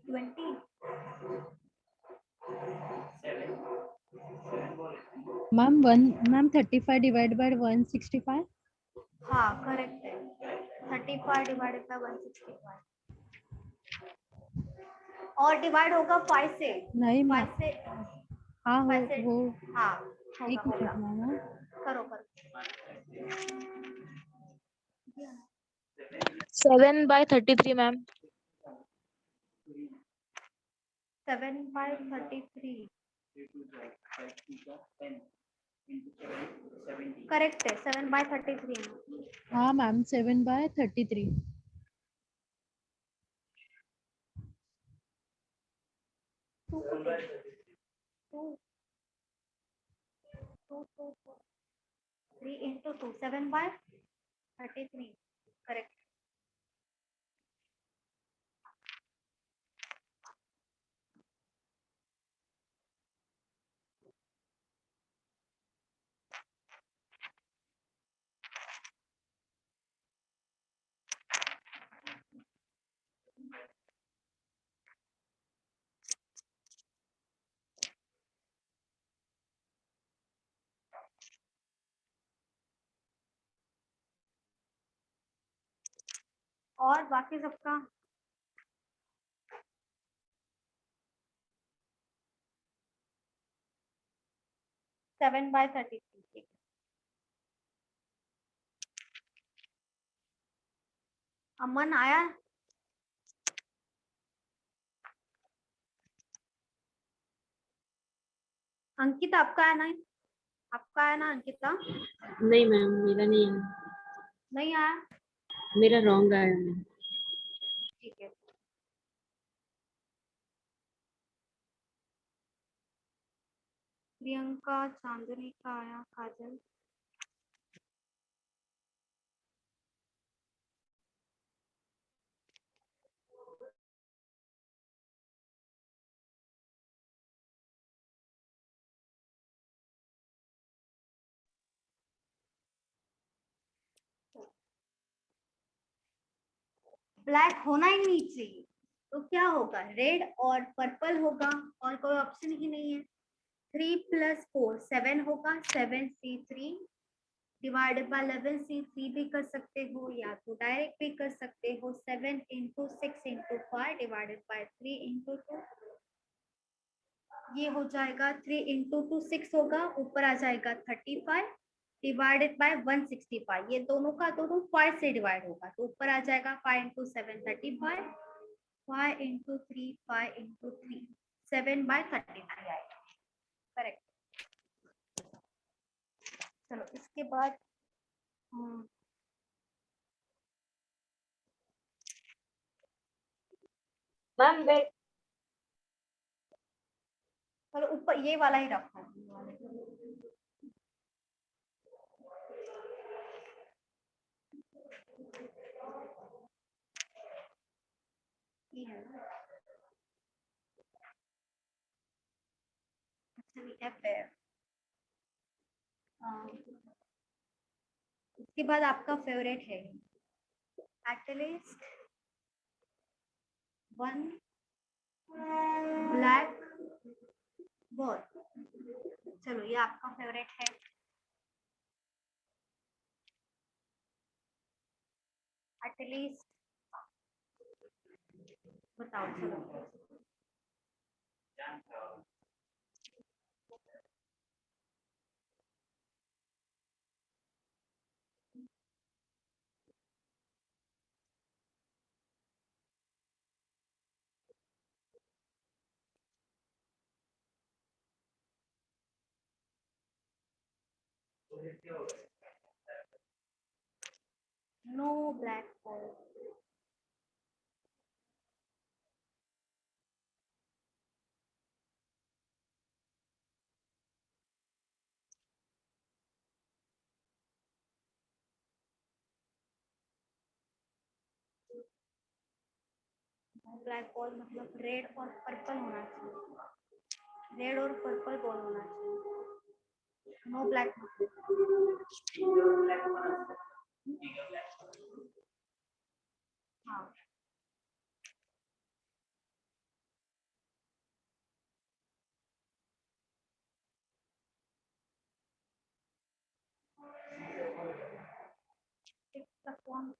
Twenty ma'am 35 divide by 165. हाँ करेक्ट है, 35 डिवाइडेड बाय 165 और डिवाइड होगा 5 से। नहीं 5 मैम. से हाँ 5 से वो हाँ एक होगा मिनट मैम. करो 7 by 33 मैम. 7/33 करेक्ट है, 7/33 हाँ ma'am 7/33. Three into two 7/33 correct. और बाकी सबका सेवन बाय 33 अमन आया। अंकिता आपका है ना, आपका है ना अंकिता? नहीं मैम, मेरा नहीं है, नहीं आया, मेरा रॉन्ग आया मैम. ठीक है। प्रियंका चांदनी का आया, काजल ब्लैक होना ही नहीं चाहिए, तो क्या होगा, रेड और पर्पल होगा और कोई ऑप्शन ही नहीं है। 3 + 4 7 होगा, 7C3 डिवाइडेड बाय 11C3 भी कर सकते हो या तो डायरेक्ट भी कर सकते हो। 7 × 6 × 5 डिवाइडेड बाय 3 × 2 ये हो जाएगा। 3 × 2 6 होगा, ऊपर आ जाएगा 35 डिवाइडेड बाय 165, ये दोनों का दोनों 5 से डिवाइड होगा तो ऊपर आ जाएगा 5 × 7 35, 5 × 3 5 × 3 7/33 आएगा करेक्ट। चलो इसके बाद मैम वेट, चलो ऊपर ये वाला ही रखो। ये है ना? अच्छा ये F है। इसके बाद आपका फेवरेट है एटलिस्ट वन ब्लैक बॉल। चलो ये आपका फेवरेट है। एटलीस्ट बताओ चलो। No black ball. Black ball मतलब रेड और पर्पल होना चाहिए, रेड और पर्पल बॉल होना चाहिए। No black. हाँ, इसका कौन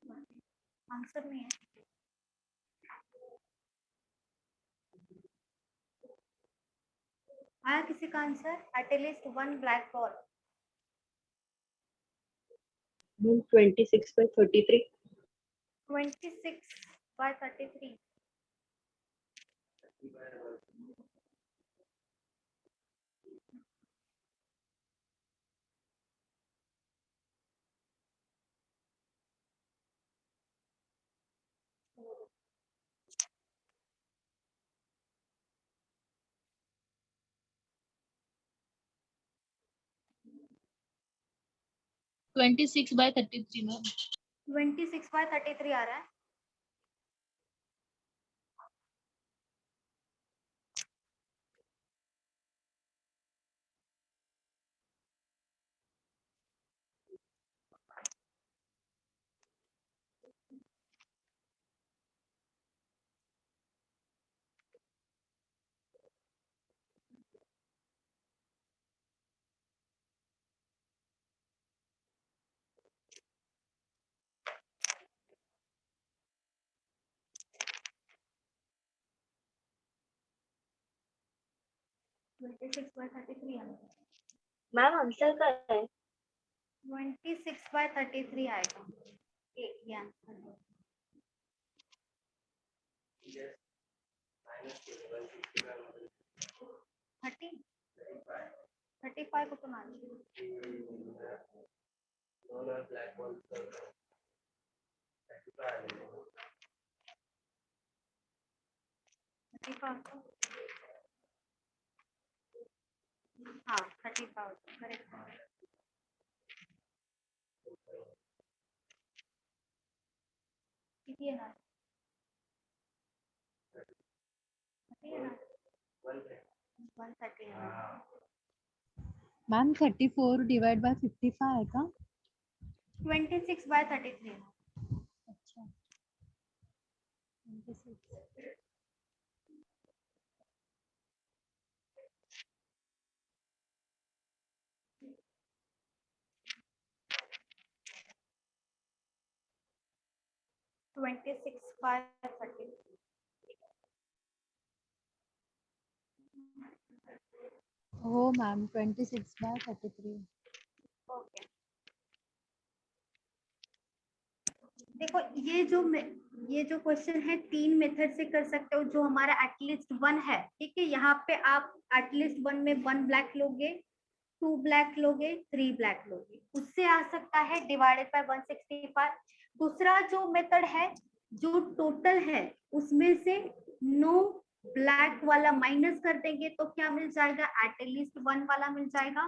आंसर नहीं है। आया किसी का answer? At least one black ball. Ma'am 26/33। 26/33। Ma'am 26/33 आ रहा है। मैम आंसर का है 26/33 आएगा। ये आंसर 35 को तो मान हाँ 35 करेक्ट। कितनी है ना? कितनी है ना? 130 है ना? मैम 34 डिवाइड बाय 55 है का? 26/33। अच्छा 26। 26/33। हो मैम 26/33। ओके, देखो ये जो क्वेश्चन है 3 मेथड से कर सकते हो। जो हमारा एटलीस्ट 1 है, ठीक है, यहाँ पे आप एटलीस्ट 1 में 1 ब्लैक लोगे, 2 ब्लैक लोगे, 3 ब्लैक लोगे, उससे आ सकता है डिवाइडेड बाय 165। दूसरा जो मेथड है, जो टोटल है उसमें से नो ब्लैक वाला माइनस कर देंगे तो क्या मिल जाएगा? एटलीस्ट 1 वाला मिल जाएगा।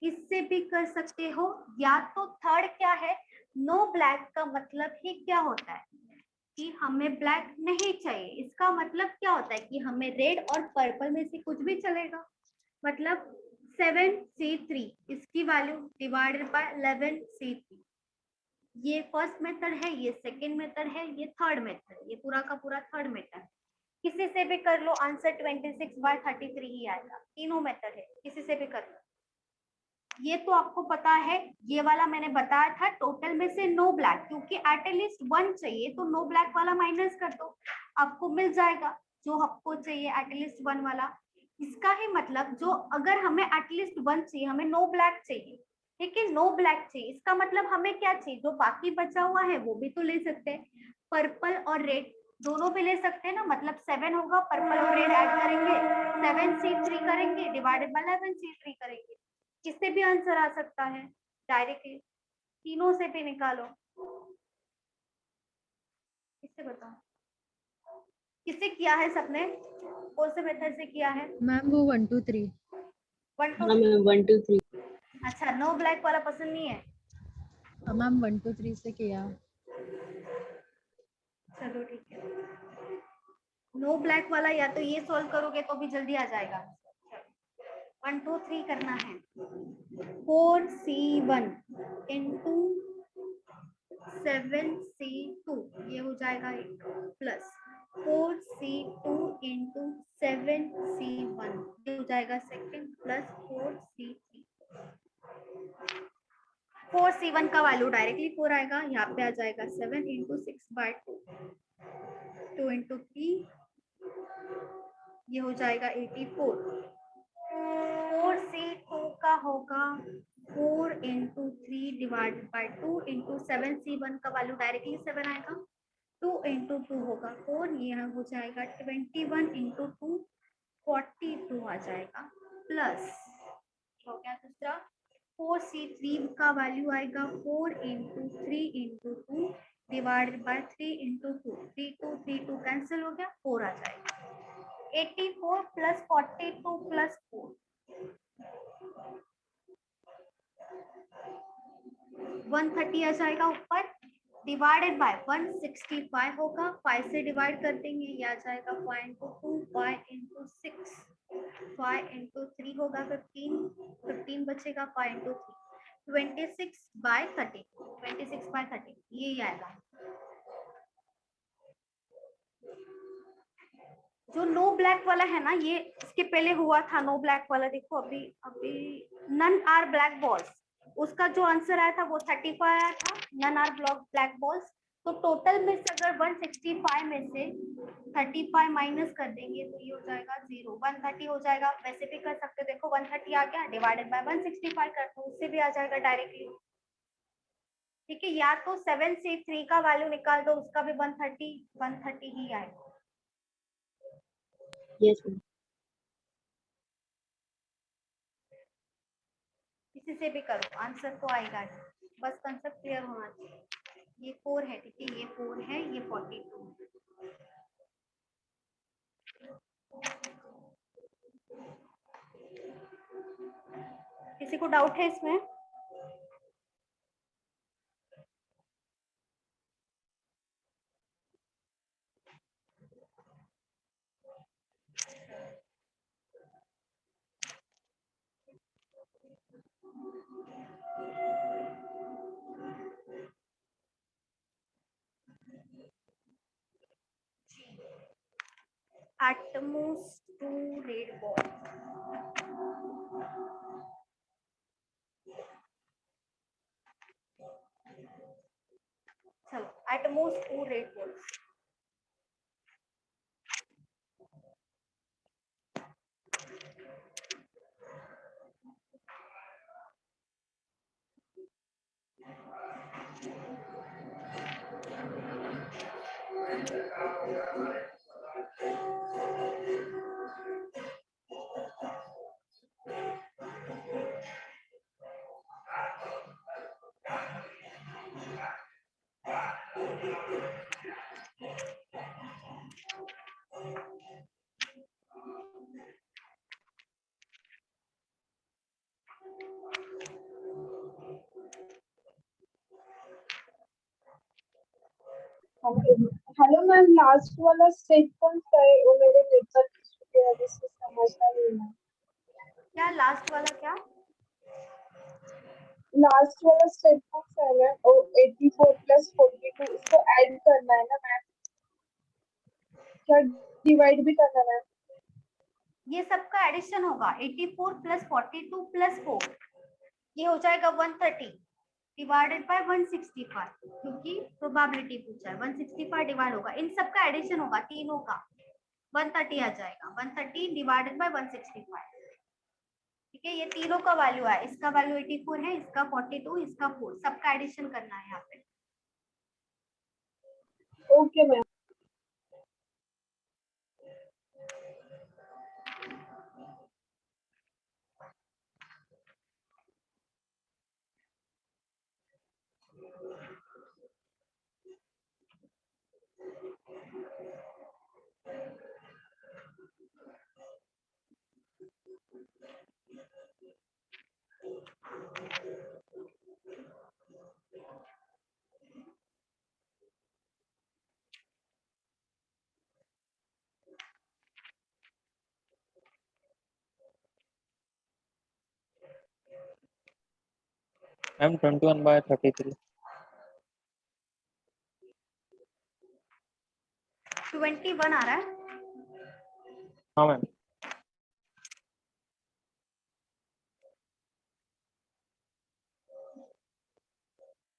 इससे भी कर सकते हो। या तो थर्ड क्या है, नो ब्लैक का मतलब ही क्या होता है कि हमें ब्लैक नहीं चाहिए। इसका मतलब क्या होता है कि हमें रेड और पर्पल में से कुछ भी चलेगा। मतलब 7C3 इसकी वैल्यू डिवाइडेड बाय 11C3। ये फर्स्ट मेथड है, ये सेकेंड मेथड है, ये थर्ड मेथड है। ये पूरा का पूरा थर्ड मेथड। किसी से भी कर लो, आंसर 26/33 ही आएगा। तीनों मेथड है, किसी से भी कर लो। ये तो आपको पता है। ये वाला मैंने बताया था टोटल में से नो ब्लैक, क्योंकि एटलीस्ट 1 चाहिए तो नो ब्लैक वाला माइनस कर दो, आपको मिल जाएगा जो आपको चाहिए एटलीस्ट 1 वाला। इसका ही मतलब जो अगर हमें एटलीस्ट 1 चाहिए, हमें नो ब्लैक चाहिए, ठीक है, नो ब्लैक चाहिए, इसका मतलब हमें क्या चाहिए? जो बाकी बचा हुआ है वो भी तो ले सकते हैं, पर्पल और रेड दोनों भी ले सकते हैं ना। मतलब 7 होगा, पर्पल और रेड ऐड करेंगे, 7C3 करेंगे, डिवाइडेड बाय 11C3 करेंगे। इससे भी आंसर आ सकता है। डायरेक्टली तीनों से भी निकालो। किससे बताओ, किससे किया है सबने, कौन से मेथड से किया है? मैम वो 1 2 3 1 2 हाँ मैम 1 2 3 अच्छा, नो ब्लैक वाला पसंद नहीं है? मैम 1 2 3 से किया। चलो ठीक है, नो ब्लैक वाला या तो ये सॉल्व करोगे तो भी जल्दी आ जाएगा। 1 2 3 करना है। 4C1 इंटू 7C2 ये हो जाएगा एक, प्लस 4C2 इंटू 7C1 ये हो जाएगा सेकेंड, प्लस 4C3। 4C1 का वैल्यू डायरेक्टली 4 आएगा, यहाँ पे आ जाएगा 7 इंटू 6/2, 2 इंटू 3 ये हो जाएगा 84। 4C2 का होगा 4 into 3 divided by 2 into 7C1 का वैल्यू डायरेक्टली 7 आएगा, 2 इंटू 2 होगा 4, ये हो जाएगा 21 इंटू 2 42 आ जाएगा, प्लस हो गया दूसरा 4C3 का वैल्यू आएगा 4 into 3 into 2 divided by 3 into 2, 3 2 cancel हो गया, 4 आ जाएगा। 84 प्लस 42 प्लस 4 130 आ जाएगा ऊपर, डिवाइडेड बाय 165 होगा, 5 से डिवाइड कर देंगे, ये आ जाएगा 5 इंटू 2 5 इंटू 6 5 इंटू 3 होगा 15 बचेगा, 5 इंटू 3 26/30 26/30 ये आएगा। जो नो ब्लैक वाला है ना, ये इसके पहले हुआ था नो ब्लैक वाला, देखो अभी अभी नन आर ब्लैक बॉल्स, उसका जो आंसर आया था वो 35 आया था, नन आर ब्लैक बॉल्स। तो टोटल में से अगर 165 में से 35 माइनस कर देंगे तो ये हो जाएगा 0, 130 हो जाएगा। वैसे भी कर सकते हो, देखो 130 आ गया, डिवाइडेड बाय 165 कर दो, उससे भी आ जाएगा डायरेक्टली। ठीक है, या तो 7 से 3 का वैल्यू निकाल दो, उसका भी 130 ही आएगा। Yes ma'am. किसी से भी करो, आंसर तो आएगा ही, बस कंसेप्ट क्लियर होना चाहिए। ये 4 है, ठीक है, ये 4 है, ये 42 है। किसी को डाउट है इसमें? At most 2 red balls. चलो, at most 2 red balls. Hello ma'am, last वाला स्टेट कौन सा है? वो मेरे नेटवर्क इशू की वजह से समझना नहीं है। क्या लास्ट वाला क्या? लास्ट वाला स्टेट कौन सा है मैम? ओ 84 प्लस 42 इसको ऐड करना है ना मैम? क्या डिवाइड भी करना है मैम? ये सबका एडिशन होगा, 84 प्लस 42 प्लस 4 ये हो जाएगा 130 डिवाइडेड बाय 165, क्योंकि प्रोबेबिलिटी पूछा है। 165 डिवाइड होगा, इन सबका एडिशन होगा तीनों का, 130 आ जाएगा, 130 डिवाइडेड बाय 165। ठीक है, ये तीनों का वैल्यू है, इसका वैल्यू 84 है, इसका 42, इसका 4, सबका एडिशन करना है यहाँ पे। Okay ma'am. मैम 21/33. 21 आ रहा है। हाँ मैम.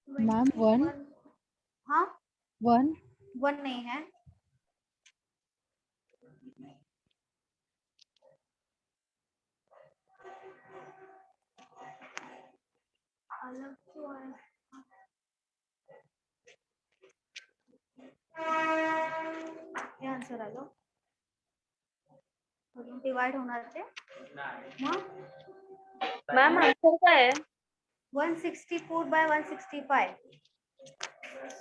मैम 1 हाँ 1 1 नहीं है। अलग क्यों है? ये आंसर आ जाओ। डिवाइड होना चाहिए। हाँ मॅम आन्सर काय आहे 164/165.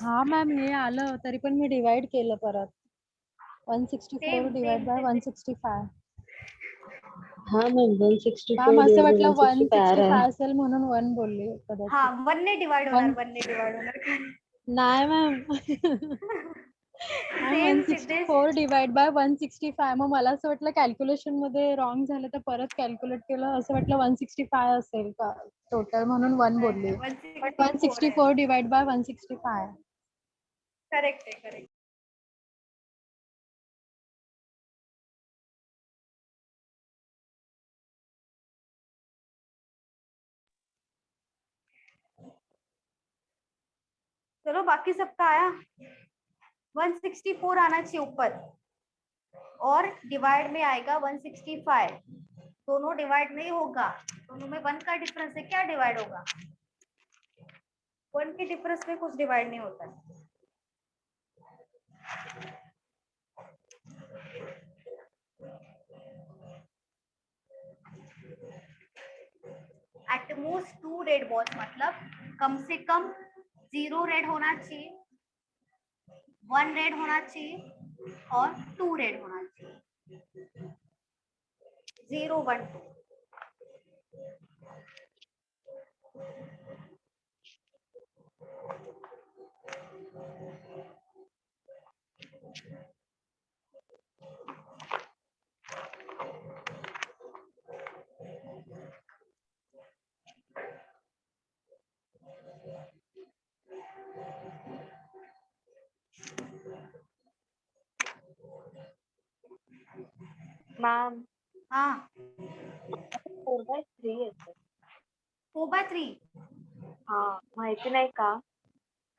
हा मॅम हे आलं तरी पण मी डिवाइड केलं परत 164 Same, डिवाइड बाय same. 165. हाँ मैम 164 मॅम असं divided by वाटलं 165 आ रहा 165 है. असेल म्हणून 1 बोलली हाँ कदाचित. 1 ने डिवाइड होणार, One- 1 ने डिवाइड होणार. नाही मॅम सेम 164 डिवाइड बाय 165. मग मला असं वाटलं कॅल्क्युलेशन मध्ये रॉंग झालं तर परत कॅल्क्युलेट केलं, असं वाटलं 165 असेल का टोटल म्हणून 1 बोलली. 164 डिवाइड बाय 165. करेक्ट है, करेक्ट. चलो बाकी सबका आया. 164 आना चाहिए ऊपर और डिवाइड में आएगा 165. दोनों डिवाइड नहीं होगा, दोनों में 1 का डिफरेंस है, क्या डिवाइड होगा? 1 के डिफरेंस में कुछ डिवाइड नहीं होता. एट मोस्ट 2 रेड बॉल्स, मतलब कम से कम 0 रेड होना चाहिए, 1 रेड होना चाहिए और 2 रेड होना चाहिए. 0 1 2. मॅम हाँ 4/3 येते. 4/3. हा माहिती नाही का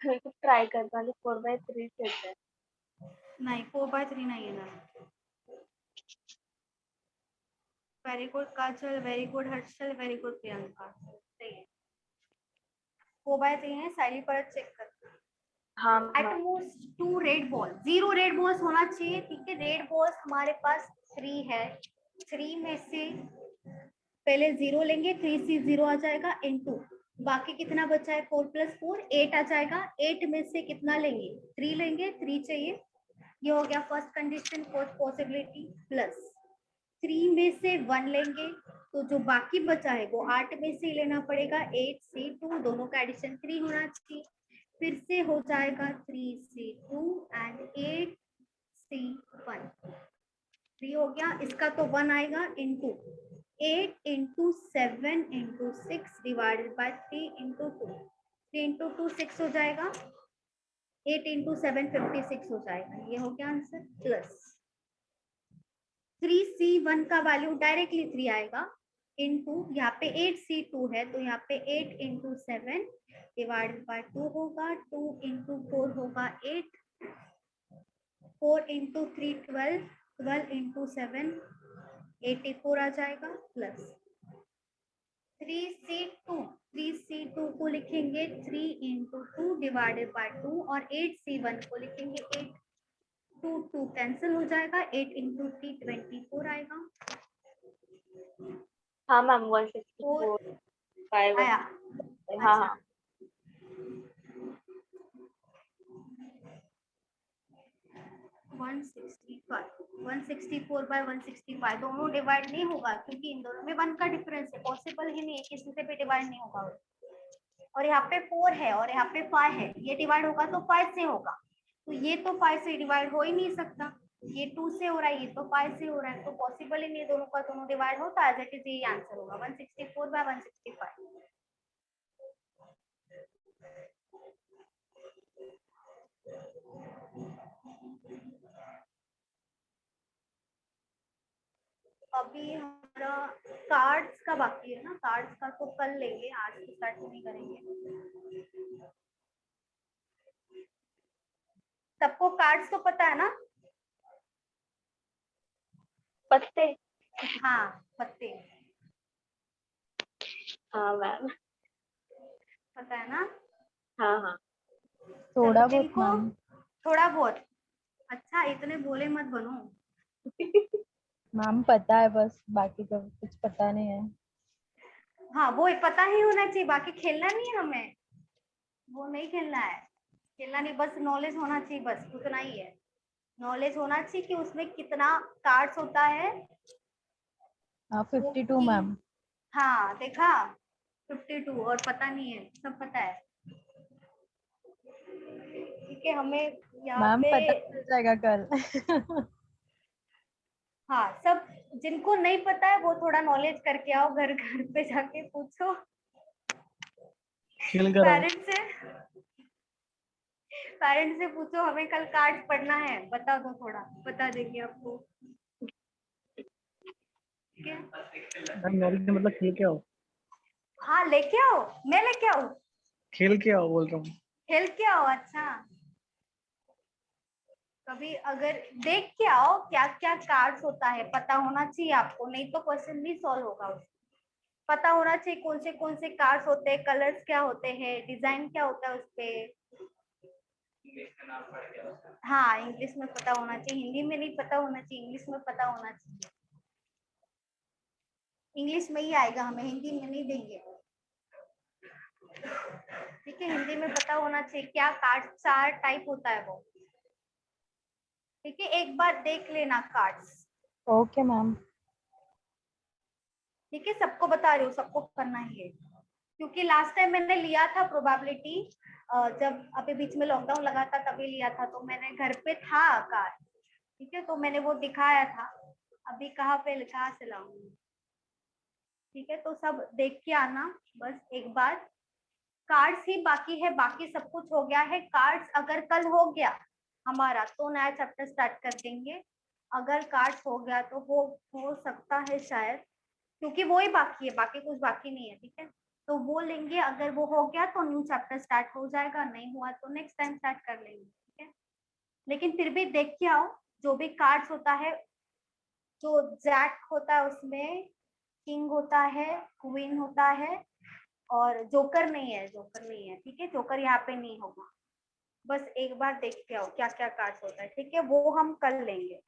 खूप ट्राय करतो आणि 4/3 येते. नहीं 4/3 नहीं है ना. Very good Kajal, very good Harshal, very good Priyanka. सही है. 4/3 है. साइली परत चेक कर. हा at most 2 red ball, 0 red balls होना चाहिए. ठीक है, रेड बॉल्स हमारे पास 3 है. 3 में से पहले 0 लेंगे, 3 से 0 आ जाएगा इनटू बाकी कितना बचा है 4 + 4 8 आ जाएगा. 8 में से कितना लेंगे? 3 लेंगे, 3 चाहिए. ये हो गया first condition, first possibility. Plus 3 में से 1 लेंगे तो जो बाकी बचा है वो 8 में से लेना पड़ेगा. 8 से 2 दोनों का एडिशन 3 होना चाहिए. फिर से हो जाएगा 3 से 2 एंड 8 से 1. 3 हो गया. इसका तो 1 आएगा into 8 into 7 into 6 divided by 3 into 2. 3 into 2 6 हो जाएगा. 8 इंटू 7 56 हो जाएगा. ये हो गया आंसर. प्लस 3C1 का वैल्यू डायरेक्टली 3 आएगा इनटू यहाँ पे 8C2 है तो यहाँ पे 8 इंटू 7 डिवाइडेड बाय 2 होगा. 2 इंटू 4 होगा 8. 4 इंटू 3 12. 12 इंटू 7 84 आ जाएगा. प्लस 3C2 को लिखेंगे 3 इंटू 2 डिवाइडेड बाय 2 और 8C1 को लिखेंगे 8. 2 कैंसिल हो जाएगा. 8 इंटू 3 24 आएगा. हा मॅम 164 5 आया. हा हा. अच्छा. 164/165 दोनों डिवाइड नहीं होगा क्योंकि इन दोनों में 1 का डिफरेंस है. पॉसिबल ही नहीं है, किसी से भी डिवाइड नहीं होगा. और यहाँ पे 4 है और यहाँ पे 5 है. ये डिवाइड होगा तो 5 से होगा. तो ये तो 5 से डिवाइड हो ही नहीं सकता. ये 2 से हो रहा है, ये तो 5 से हो रहा है. तो पॉसिबल ही नहीं दोनों का दोनों डिवाइड होता. एज इट इज यही आंसर होगा 164/165. अभी हमारा कार्ड्स का बाकी है ना, कार्ड्स का तो कल लेंगे, आज तो स्टार्ट नहीं करेंगे। सबको कार्ड्स तो पता है ना? पत्ते। हाँ पत्ते हाँ मैम। पता है ना? हाँ हाँ। थोड़ा बहुत जिनको मैम। थोड़ा बहुत, अच्छा इतने भोले मत बनो। मैम पता है, बस बाकी तो कुछ पता नहीं है। हाँ वो पता ही होना चाहिए, बाकी खेलना नहीं है हमें, वो नहीं खेलना है, खेलना नहीं, बस नॉलेज होना चाहिए, बस उतना ही है। नॉलेज होना चाहिए कि उसमें कितना कार्ड्स होता है। हाँ वो 52 king- मैम। हाँ देखा, 52 और पता नहीं है, सब पता है। ठीक है, हमें यहाँ मैम पे पता चल जाएगा कल। हाँ सब, जिनको नहीं पता है वो थोड़ा नॉलेज करके आओ, घर घर पे जाके पूछो खेल कर आओ। पेरेंट्स से पूछो हमें कल कार्ड पढ़ना है, बता दो, थोड़ा बता देंगे आपको। ठीक है, मैम नॉलेज मतलब खेल के आओ। हाँ लेके आओ, मैं लेके आऊँ? खेल के आओ बोल रहा हूँ। खेल के आओ, अच्छा। कभी अगर देख के आओ क्या क्या कार्ड्स होता है, पता होना चाहिए आपको, नहीं तो क्वेश्चन नहीं सॉल्व होगा उसमें। पता होना चाहिए कौन से कार्ड्स होते हैं, कलर्स क्या होते हैं, डिजाइन क्या होता है उसपे। हाँ इंग्लिश में पता होना चाहिए, हिंदी में नहीं पता होना चाहिए, इंग्लिश में पता होना चाहिए। इंग्लिश में ही आएगा, हमें हिंदी में नहीं देंगे। ठीक है, हिंदी में पता होना चाहिए क्या कार्ड, 4 टाइप होता है वो। ठीक है, एक बार देख लेना कार्ड्स। Okay ma'am. ठीक है, सबको बता रही हूँ, सबको करना ही है, क्योंकि लास्ट टाइम मैंने लिया था प्रोबेबिलिटी, जब अभी बीच में लॉकडाउन लगा था तभी लिया था, तो मैंने घर पे था कार्ड। ठीक है, तो मैंने वो दिखाया था, अभी कहाँ से लाऊंगी। ठीक है, तो सब देख के आना, बस एक बार। कार्ड्स ही बाकी है, बाकी सब कुछ हो गया है। कार्ड्स अगर कल हो गया हमारा तो नया चैप्टर स्टार्ट कर देंगे, अगर कार्ड्स हो गया तो हो सकता है शायद, क्योंकि वो ही बाकी है, बाकी कुछ बाकी नहीं है। ठीक है, तो वो लेंगे, अगर वो हो गया तो न्यू चैप्टर स्टार्ट हो जाएगा, नहीं हुआ तो नेक्स्ट टाइम स्टार्ट कर लेंगे। ठीक है, लेकिन फिर भी देख के आओ, जो भी कार्ड्स होता है, जो जैक होता है उसमें किंग होता है, क्वीन होता है, और जोकर नहीं है, जोकर नहीं है। ठीक है, जोकर यहाँ पे नहीं होगा, बस एक बार देख के आओ क्या क्या कार्ड्स होता है। ठीक है, वो हम कल लेंगे।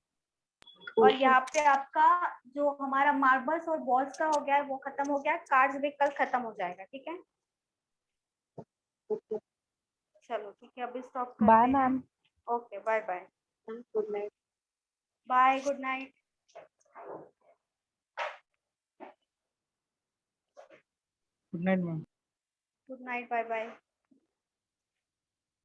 और यहाँ पे आपका जो हमारा मार्बल्स और बॉल्स का हो गया है वो खत्म हो गया, कार्ड्स भी कल खत्म हो जाएगा। ठीक है, चलो ठीक है, अभी स्टॉप करते बाय हैं। Ma'am. Okay, bye bye. Good night. Bye, good night. Good night ma'am. Good night, bye bye.